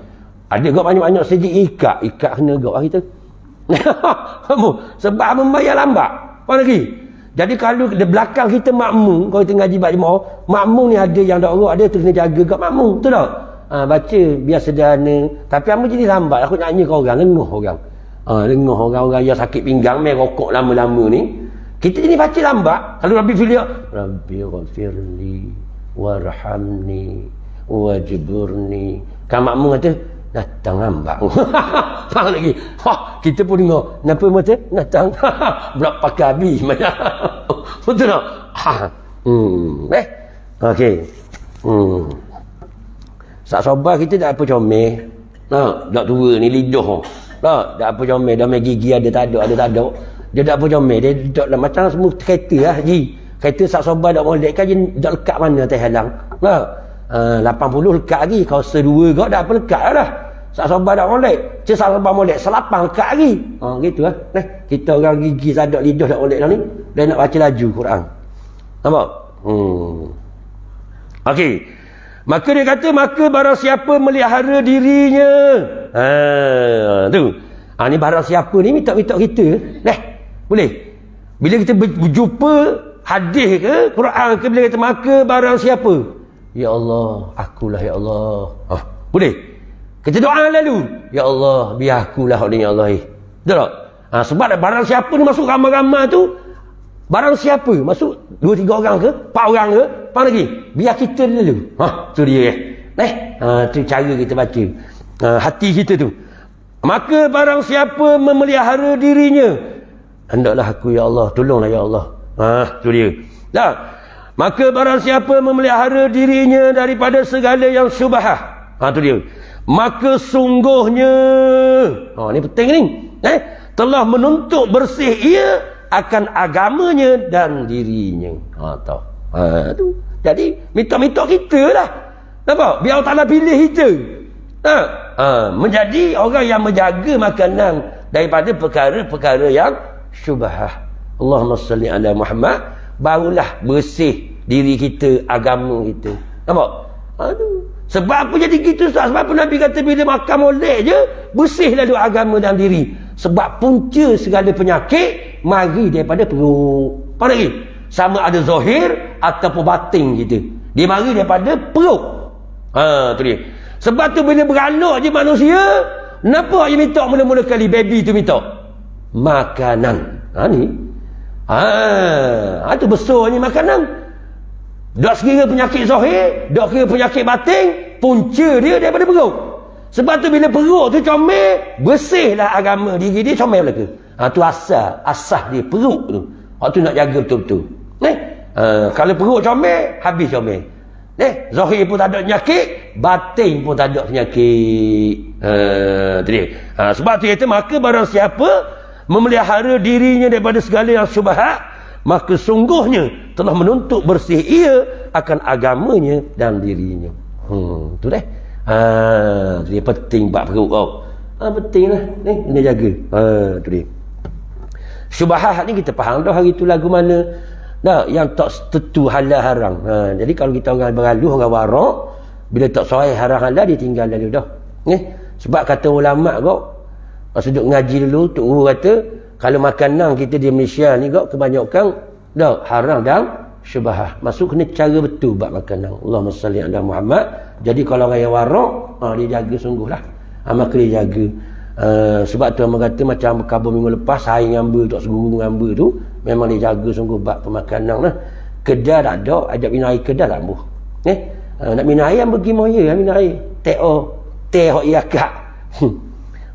Ada gak banyak-banyak sejik ikat. Ikat kena gak kita. Sebab membayar lambat. Faham lagi? Jadi kalau di belakang kita makmum, kalau kita ngaji jemaah, makmum ni ada yang dak ada tu kena jaga kat makmum, betul tak? Baca biar sederhana. Tapi amu jadi lambat aku nyanyi ke orang, lenguh orang. Lenguh orang-orang yang sakit pinggang main rokok lama-lama ni. Kita jadi baca lambat. Kalau Rabbi filia, Rabbi ghafirli warhamni wajburni. Kan makmum kata datang lambat. Faham lagi? Kita pun dengar. Kenapa mata? Datang. Belak pakai habis. Betul tak? Okey. Sak sobat kita tak apa comel. Tak tua ni lidah. Tak apa comel. Dah main gigi ada tak ada. Dia tak apa comel. Dia duduk dalam macam semua kereta lah. Kereta sak sobat tak boleh kan dia duduk lekat mana atas halang. 80 lekat lagi. Kalau sedua kau dah apa lekat lah. Sak sobat tak molek. Sak sobat molek. Selapang lekat lagi. Gitu lah. Kita orang gigi sadak lidah tak molek dah ni. Dia nak baca laju Quran. Nampak? Okey. Maka dia kata, maka barang siapa melihara dirinya. Tu. Ni barang siapa ni minta-minta kita. Boleh. Bila kita berjumpa hadis ke, Quran ke, bila kata maka barang siapa. Ya Allah, akulah ya Allah. Boleh. Kita doa lalu. Ya Allah, biar akulah ni ya Allah. Betul tak? Sebab barang siapa ni masuk ramai-ramai tu. Barang siapa? Masuk 2-3 orang ke? 4 orang ke? Apa lagi? Biar kita lalu. Tu dia. Tu cara kita baca. Hati kita tu. Maka barang siapa memelihara dirinya. Hendaklah aku ya Allah. Tolonglah ya Allah. Tu dia. Dah. Maka barang siapa memelihara dirinya daripada segala yang syubhah, tu dia, maka sungguhnya, ni penting ni, telah menuntut bersih ia akan agamanya dan dirinya. Tu. Jadi minta-minta kita lah, nampak? Biar Allah Ta'ala pilih kita, menjadi orang yang menjaga makanan daripada perkara-perkara yang syubhah. Allahumma salli ala Muhammad, barulah bersih diri kita, agama kita. Nampak? Sebab apa jadi gitu, Ustaz? Sebab apa Nabi kata bila makan molek je bersih lalu agama dan diri? Sebab punca segala penyakit mari daripada perut. Apa lagi? Sama ada zahir ataupun batin kita, dia mari daripada perut. Tu dia. Sebab tu bila beranak je manusia, kenapa dia minta mula-mula kali baby tu minta makanan? Ni tu besarnya makanan. Tak sekira penyakit zahir, tak kira penyakit batin, punca dia daripada perut. Sebab tu bila perut tu comel, bersihlah agama diri dia, comel belaka. Tu asas dia, perut tu. Tu nak jaga betul-betul. Kalau perut comel, habis comel. Zahir pun tak ada penyakit, batin pun tak ada penyakit. Tu dia. Sebab tu kata, maka barang siapa memelihara dirinya daripada segala yang syubhat, maka sungguhnya telah menuntut bersih ia akan agamanya dan dirinya. Tu deh. Dia penting bab perut kau. Penting lah ni, kena jaga. Tu dia. Syubhat ni kita faham dah hari tu lagu mana dah yang tak tentu halal haram. Jadi kalau kita orang beraluh, orang warak, bila tak sahih haram halal, dia tinggal lalu dah. Sebab kata ulama kau, masa duduk ngaji dulu, Tok Guru kata kalau makanan kita di Malaysia ni kau kebanyakan dah haram dan syubhah. Maksud kena cara betul buat makanan. Allahumma salli ala Muhammad. Jadi kalau orang yang warak, dia jaga sungguhlah. Maka dia jaga. Sebab tu orang kata macam berkabur minggu lepas, air ngamba tak seguru ngamba tu, memang dia jaga sungguh buat pemakanan lah. Kedai tak ada, ajak minum air kedai tak ambuh. Nak minum air yang pergi moya, minum air teh hok iakak.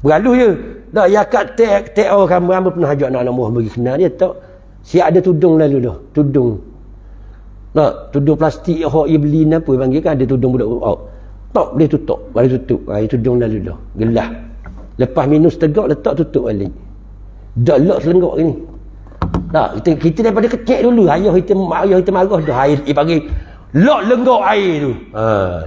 Beraluh je. Dah iakak teh kamu pernah ajak anak-anak muah bagi kenal dia tak. Siap ada tudung lalu dah, tudung. Tudung plastik hok ia beli apa panggil kan, ada tudung budak tak boleh tutup, boleh tutup. Tudung lalu dah, gelah. Lepas minus tegak letak tutup balik. Dak lok selenggok ni. Kita daripada kecil dulu ayah kita marah dah air pagi lok lenggok air tu.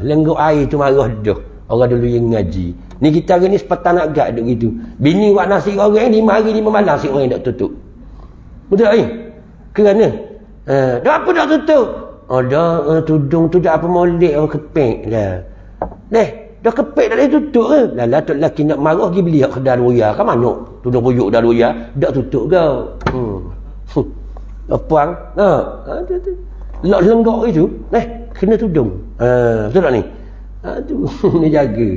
Lenggok air tu marah dah. Orang dulu yang ngaji. Ni kita hari ni sepatah nak gad duk gitu. Bini buat nasi goreng 5 hari 5 malam nasi goreng tak tutup. Betul ni? Kerana dah apa dak tutup? Dah tudung tu dak apa molek orang kepek dah. Dah kepek dah tutup ke? Lah tok lelaki nak marah pergi beli kat kedai roya kan mana? Tudung buyuk dah roya, dak tutup kau. Puang. Lok lenggok itu, kena tudung. Betul tak ni? Tu ni jaga.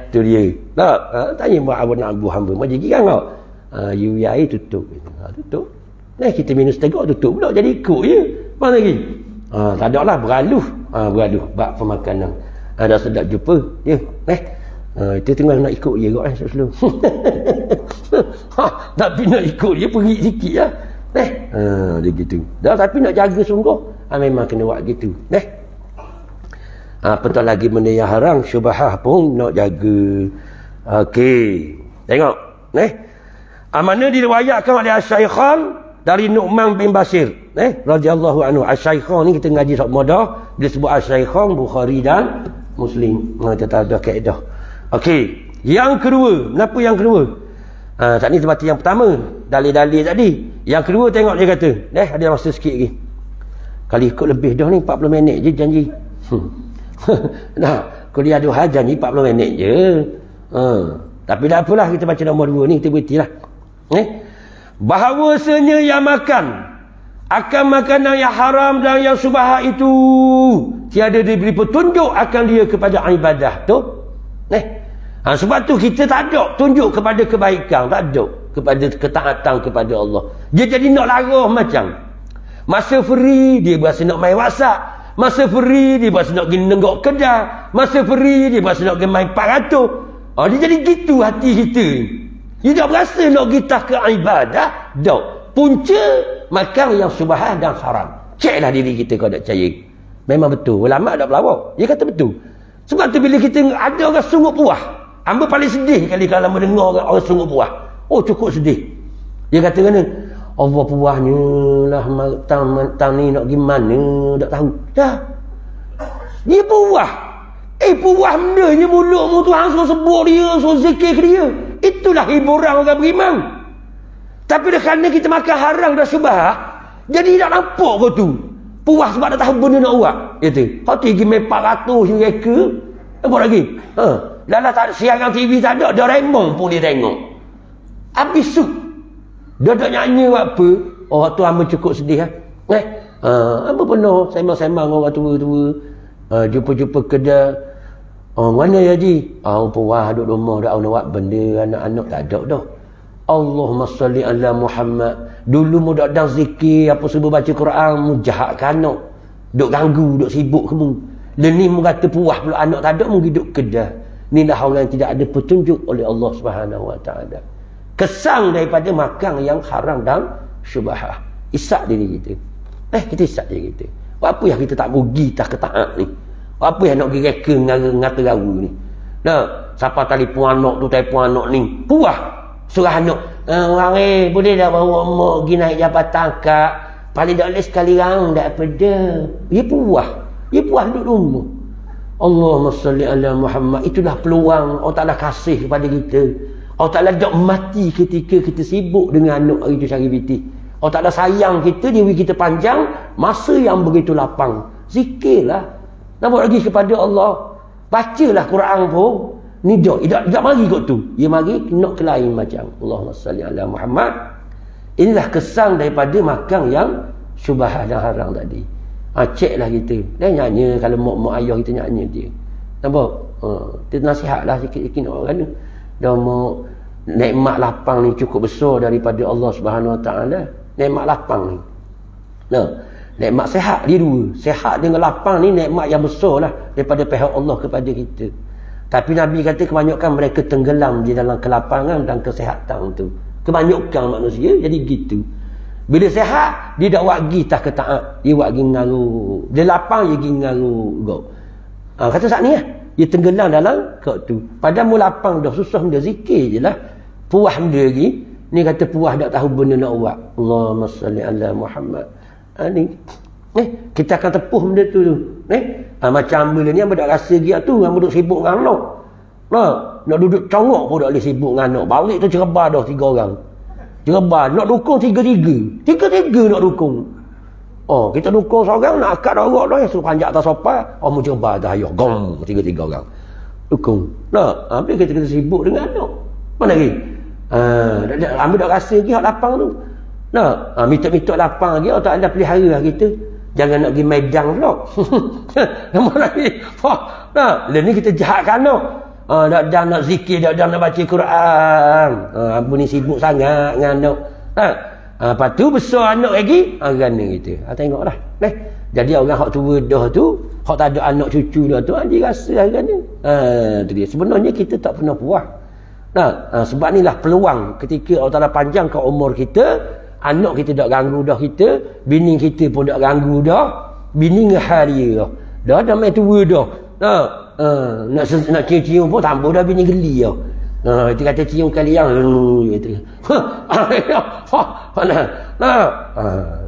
Tu dia. Tanya mak abang nak ambuh hamba. Mak jigi kan kau? You air tutup. Tutup. Kita minus tegak tutup pula jadi ikut je. Mana lagi? Tak ada lah beraluh. Beraluh bab pemakanan. Dah sedap jumpa. Ya. Kita tengah nak ikut je kot selalu. Tapi nak ikut je perik sikit lah. Dia gitu. Dah tapi nak jaga sungguh. Memang kena buat gitu. Apatah lagi benda yang haram, syubhah pun nak jaga. Okey. Tengok. Mana diriwayatkan oleh Asy-Syaikhan dari Nu'man bin Bashir. Radhiyallahu anhu. Asy-Syaikhan ni kita ngaji sok modah. Dia sebut Asy-Syaikhan Bukhari dan Muslim. Kita ada kaedah. Okey. Yang kedua. Kenapa yang kedua? Tak ni seperti yang pertama. Dalil-dalil tadi. Yang kedua tengok dia kata. Ada masa sikit lagi. Kali ikut lebih dah ni 40 minit je janji. Kuliah duha janji 40 minit je. Tapi dah apalah kita baca nombor 2 ni kita berhentilah. Bahawasanya yang makan akan makanan yang haram dan yang syubhat itu tiada diberi petunjuk akan dia kepada ibadah tu. Sebab tu kita tak ada tunjuk kepada kebaikan, tak ada kepada ketaatan kepada Allah. Dia jadi nak larang macam masa free dia berasa nak main WhatsApp, masa free dia berasa nak pergi nenggok kedai, masa free dia berasa nak pergi main 400. Dia jadi gitu hati kita. Dia tak berasa nak kita ke ibadah. Tak. Punca makan yang syubhat dan haram. Ceklah diri kita kau tak percaya. Memang betul. Ulama tak pelawak. Dia kata betul. Sebab tu bila kita ada orang sungguh puas. Hamba paling sedih kali kalau mendengar orang sungguh puas. Oh cukup sedih. Dia kata kena Allah puasnya lah tahun ni nak pergi mana tak tahu. Dah. Dia puas. Puas benda je mulut mu Tuhan suruh sebut dia, suruh zikir ke dia. Itulah hiburan orang beriman. Tapi kerana kita makan haram dah syubhat, jadi tak nampak kau tu. Puas sebab tak tahu benda nak buat. Itu. Kau pergi main 400 je reka. Apa lagi? Dalam tak siaran TV tak ada Doraemon pun dia tengok. Habis suk. Dia tak nyanyi apa. Oh tu hamba cukup sedih apa penuh sembang-sembang orang tua-tua. Jumpa-jumpa kedai. Mana ya Ji? Puas duduk rumah dah nak buat benda anak-anak tak ada dah. Allahumma salli ala Muhammad. Dulu mu dak dah zikir apa suruh baca Quran mu jahat kan anak. Duk ganggu, duk sibuk kamu. Leni mu kata puas pula anak tak ada mu hidup kedah. Inilah orang yang tidak ada petunjuk oleh Allah Subhanahu Wa Taala. Kesang daripada makan yang haram dan syubhat. Isak diri kita. Kita isak diri kita. Apa yang kita tak rugi tak ketaat ni? Apa yang nak pergi reka ngata garu ni? Nah, siapa telefon anak tu telefon anak ni? Puas. Surah anak, orang boleh dah bawa mak pergi naik jabatan kak. Paling tak boleh sekali rang tak pada. Dia puas. Dia puas duduk rumah. Allahumma salli ala Muhammad. Itulah peluang Allah Ta'ala kasih kepada kita. Allah Ta'ala tak mati ketika kita sibuk dengan anak hari tu cari biti. Allah Ta'ala sayang kita, dia beri kita panjang masa yang begitu lapang. Zikirlah. Nampak lagi kepada Allah. Bacalah Quran pun. Ni tak mari kot tu. Dia mari nak ke lain macam. Allahumma salli ala Muhammad. Inilah kesan daripada makan yang syubhat dan haram tadi. Ceklah kita. Dia nyanyi kalau mak ayah kita nyanyi dia. Nampak? Kita nasihatlah sikit-sikit orang ni. Dah mau nikmat lapang ni cukup besar daripada Allah Subhanahu Wa Taala. Nikmat lapang ni. Nikmat sehat dia dua. Sehat dengan lapang ni nikmat yang besar lah daripada pihak Allah kepada kita. Tapi Nabi kata kebanyakan mereka tenggelam di dalam kelapangan dan kesehatan tu. Kebanyakan manusia jadi gitu. Bila sehat, dia tak wagi tak ketaat. Dia wagi ngaruh. Dia lapang, dia pergi ngaruh. Kata saat ni dia tenggelam dalam kau tu. Padahal mu lapang dah susah benda zikir je lah. Puas benda lagi. Ni kata puas tak tahu benda nak buat. Allahumma salli ala Muhammad. Kita akan tepuh benda tu. Macam hamba ni hamba tak rasa dia tu. Hamba duduk sibuk dengan anak. Nak duduk congok pun tak boleh sibuk dengan anak. Balik tu cerebah dah 3 orang. Cerebah. Nak dukung 3-3. 3-3 nak dukung. Kita dukung seorang nak akad orang dah. Suruh panjat atas sopa. Mu cerebah dah ayah. Gong. 3-3 orang. Dukung. Habis kita sibuk dengan anak. Mana lagi? Hamba tak rasa lagi hak lapang tu. Minta-minta lapang lagi. Tak ada pelihara kita. Jangan nak pergi Medan pula. Nama lagi. Ni kita jahatkan anak. Tak nak zikir, tak nak baca Quran. Apa ni sibuk sangat dengan anak. Lepas tu besar anak lagi. Gana kita. Tengoklah. Jadi orang hak tua dah tu. Hak tak ada anak cucu dah tu. Dia rasa gana. Tu dia. Sebenarnya kita tak pernah puas. Sebab inilah peluang ketika Allah Ta'ala panjangkan umur kita. Anak kita tak ganggu dah kita. Bini kita pun tak ganggu dah. Bini ngehari dah. Dah main tua dah. Nak cium-cium pun tambah dah bini geli dah. Dia kata cium kali yang gitu.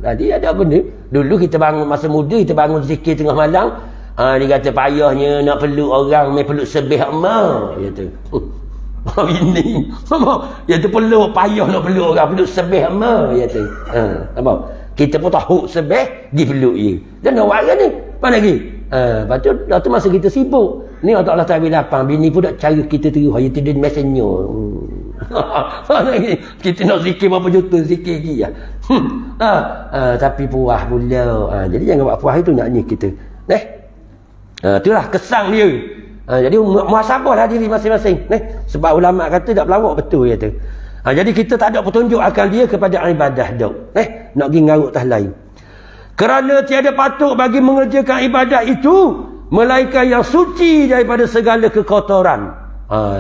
Tadi ada benda. Dulu kita bangun masa muda, kita bangun zikir tengah malam. Dia kata payahnya nak peluk orang, main peluk sebih emak. Gitu. Bini dia tu peluk payah nak peluk orang, peluk sebeh ama dia tu. Nampak? Kita pun tahu sebeh di peluk dia. Dan nak buat ni mana lagi? Lepas tu dah tu masa kita sibuk ni Allah Ta'ala tahu lapang, bini pun tak cara kita terus dia tidur messenger. Kita nak zikir berapa juta zikir lagi tapi puas pula. Jadi jangan buat puas itu nyanyi kita. Itulah kesang dia. Jadi muhasabahlah diri masing-masing. Sebab ulama kata tak pelawak betul dia tu. Jadi kita tak ada petunjuk akan dia kepada ibadah dak. Nak pergi ngarut tas lain. Kerana tiada patut bagi mengerjakan ibadah itu melainkan yang suci daripada segala kekotoran.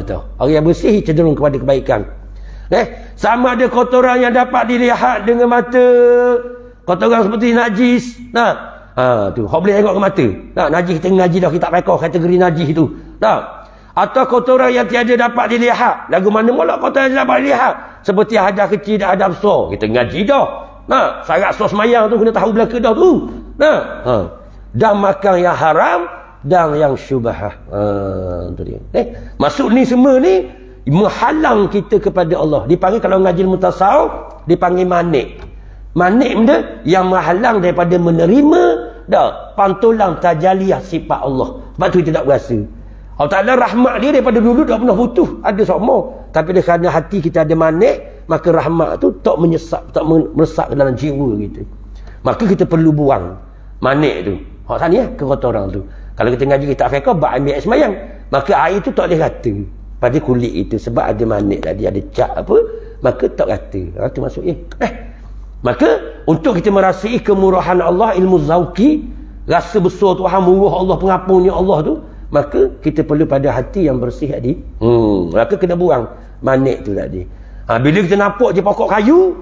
Tu. Orang yang bersih cenderung kepada kebaikan. Sama ada kotoran yang dapat dilihat dengan mata, Kotoran seperti najis. Nah, tu hok boleh tengok ke mata. Nah, najis kita najis dah, kita tak pekah kategori najis tu. Nah, atau kotoran yang tiada dapat dilihat. Lagu mana pula kotoran yang dapat dilihat? Seperti hadas kecil dan hadas besar. Kita ngaji dah. Nah, syarat sos mayang tu kena tahu belaka dah tu. Nah, dan makan yang haram dan yang syubhah. Tu dia. Maksud ni semua ni menghalang kita kepada Allah. Dipanggil kalau ngaji mutasawuf dipanggil manik. Manik benda yang menghalang daripada menerima dah pantulan tajaliah sifat Allah. Sebab tu kita tak berasa. Allah Ta'ala rahmat dia daripada dulu tak pernah putus. Ada semua. Tapi kerana hati kita ada manik, maka rahmat tu tak menyesap, tak meresap ke dalam jiwa kita. Maka kita perlu buang manik tu. Hak sana ya, kekotoran tu. Kalau kita ngaji kita fiqh, bak ambil air semayang. Maka air tu tak boleh rata pada kulit itu. Sebab ada manik tadi, ada cat apa, maka tak rata. Itu maksudnya. Maka untuk kita merasai kemurahan Allah, ilmu zauqi, rasa besar Tuhan, murah Allah, pengampunnya Allah tu, maka kita perlu pada hati yang bersih tadi. Maka kena buang manik tu tadi. Bila kita nampak je pokok kayu,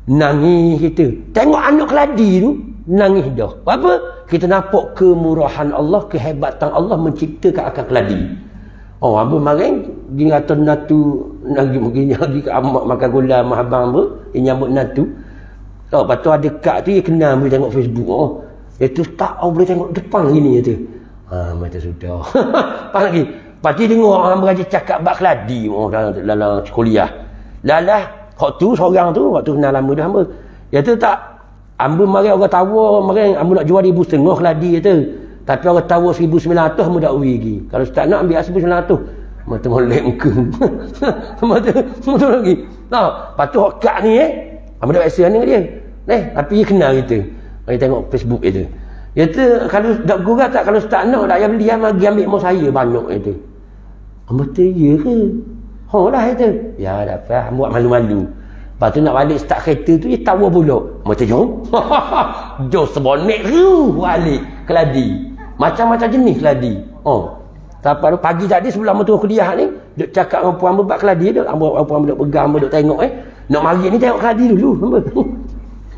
nangis kita. Tengok anak keladi tu, nangis dah. Apa? Kita nampak kemurahan Allah, kehebatan Allah menciptakan akan keladi. Apa maring dia kata natu lagi mungkin lagi ke amak makan gula mahabang apa, dia nyambut natu. Lepas tu ada kad tu dia kenal boleh tengok Facebook. Itu tak boleh tengok depan gini tu. Macam sudah. Pas lagi. Lepas tu dengar orang beraja cakap bak keladi dalam kuliah. Lalah hak tu seorang tu waktu kenal lama dah hamba. Dia tu tak hamba mari orang tawa mari hamba nak jual 1,500 keladi tu. Tapi orang tawa 1,900 hamba dak uwi lagi. Kalau tak nak ambil 1,900. Mata molek muka. Mata lagi. Nah, lepas tu hak kad ni hamba dak biasa dengan dia. Tapi dia kenal kita. Mari tengok Facebook itu. Dia tu kalau dak gurau tak, kalau tak nak dak payah beli bagi ambil mak saya banyak itu. Hamba tu ya ke? Lah itu. Ya dak apa, buat malu-malu. Lepas tu nak balik start kereta tu dia tawa pula. Macam jom. Jom sebonek tu balik keladi. Macam-macam jenis keladi. Sampai pagi tadi sebelum hamba turun kuliah ni, duk cakap dengan puan bab keladi dak. Hamba puan duk pegang, hamba duk tengok nak mari ni tengok keladi dulu hamba.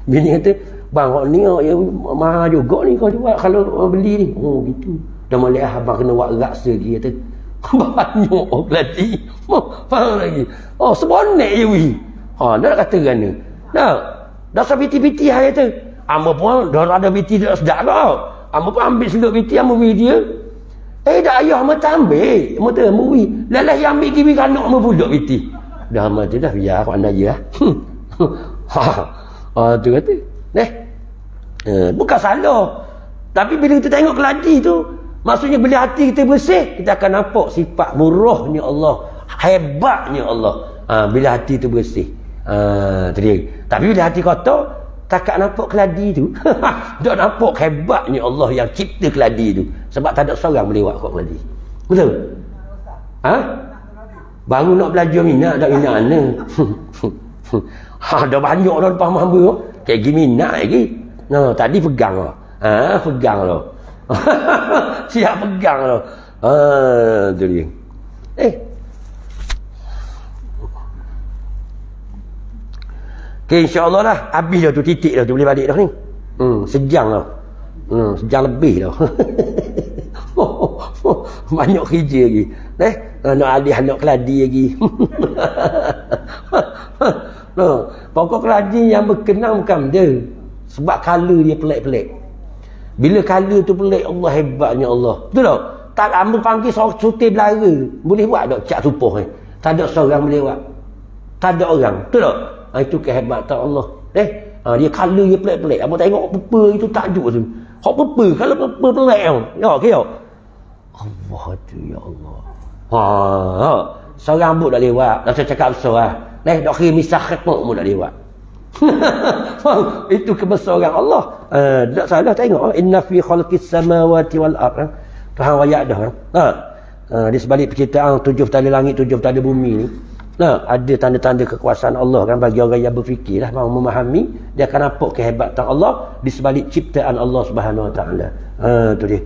Bini kata, bang kau ni ya mahal juga ni kau jual kalau beli ni. Gitu. Dah mulai abang kena buat raksa dia kata. Banyak keladi. Faham lagi. Sebonek je weh. Nak kata kerana. Dah sabiti-biti hai tu. Hamba pun dah ada biti dah sedap kau. Hamba pun ambil seluk biti hamba beri dia. Dah ayah hamba tak ambil. Hamba tu hamba beri. Lalah yang ambil kiwi kanak hamba budak biti. Dah hamba tu dah biar kau anak je lah. Tu kata. Bukan salah. Tapi bila kita tengok keladi tu, maksudnya bila hati kita bersih, kita akan nampak sifat murahnya Allah, hebatnya Allah. Bila hati tu bersih. Tapi bila hati kotor, takkan nampak keladi tu. Tak nampak hebatnya Allah yang cipta keladi tu. Sebab tak ada seorang boleh buat kot keladi. Betul? Baru nak belajar minat, tak minat mana. Dah banyak dah lepas hamba. Kayak gini minat lagi. Tadi pegang lah. Pegang lah. Siap pegang lah. Tu dia. Okay, insyaAllah lah. Habis dah tu, titik dah tu. Boleh balik dah ni. Sejam lah. Sejam lebih dah. Banyak kerja lagi. Nak alih anak keladi lagi. Pokok keladi yang berkenang bukan dia. Sebab color dia pelik-pelik. Bila color tu pelik, Allah hebatnya Allah. Betul tak? Tak hamba panggil seorang cuti belara. Boleh buat tak cat tupuh ni? Tak ada seorang boleh buat. Tak ada orang. Betul tak? Itu kehebatan Allah. Dia color dia pelik-pelik. Hamba tengok pepa itu tajuk tu. Hak pepa, kalau pepa pelik tau. Ya, okey tak? Allah tu ya Allah. Seorang rambut tak lewat. Dah saya cakap besar lah. Dok kira misah khetok pun tak lewat. Itu kebesaran Allah. Tak salah tengok. Inna fi khalqis samawati wal ard. Tuhan ayat dah. Di sebalik penciptaan 7 petala langit, 7 petala bumi ni. Ada tanda-tanda kekuasaan Allah kan bagi orang yang berfikir lah, mahu memahami, dia akan nampak kehebatan Allah di sebalik ciptaan Allah Subhanahu Wa Taala. Tu dia.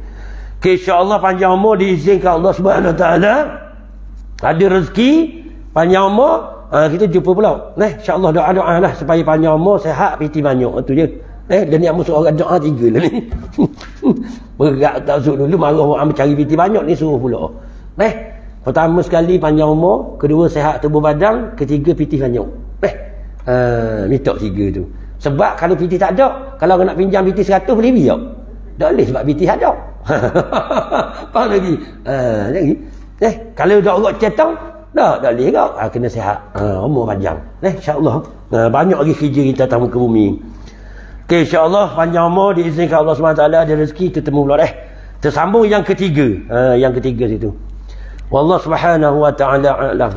Okay, insya-Allah panjang umur diizinkan Allah Subhanahu Wa Taala. Ada rezeki panjang umur, kita jumpa pula. InsyaAllah doa-doa lah supaya panjang umur, sehat, piti banyak. Itu je. Dia ni musuh orang doa 3 lah ni. Berat tak suruh dulu, marah orang cari piti banyak ni suruh pula. Pertama sekali panjang umur, kedua sihat tubuh badan, ketiga piti banyak. Minta 3 tu. Sebab kalau piti tak ada, kalau nak pinjam piti 100 boleh biar. Tak boleh sebab piti ada. Faham lagi? Lagi. Kalau dah orang cetang, tak boleh kau. Kena sihat. Umur panjang. InsyaAllah. Banyak lagi kerja kita atas muka bumi. Okay, insyaAllah panjang umur diizinkan Allah SWT ada rezeki ketemu pula tersambung yang ketiga. Yang ketiga situ. Wallahu subhanahu wa ta'ala a'lam.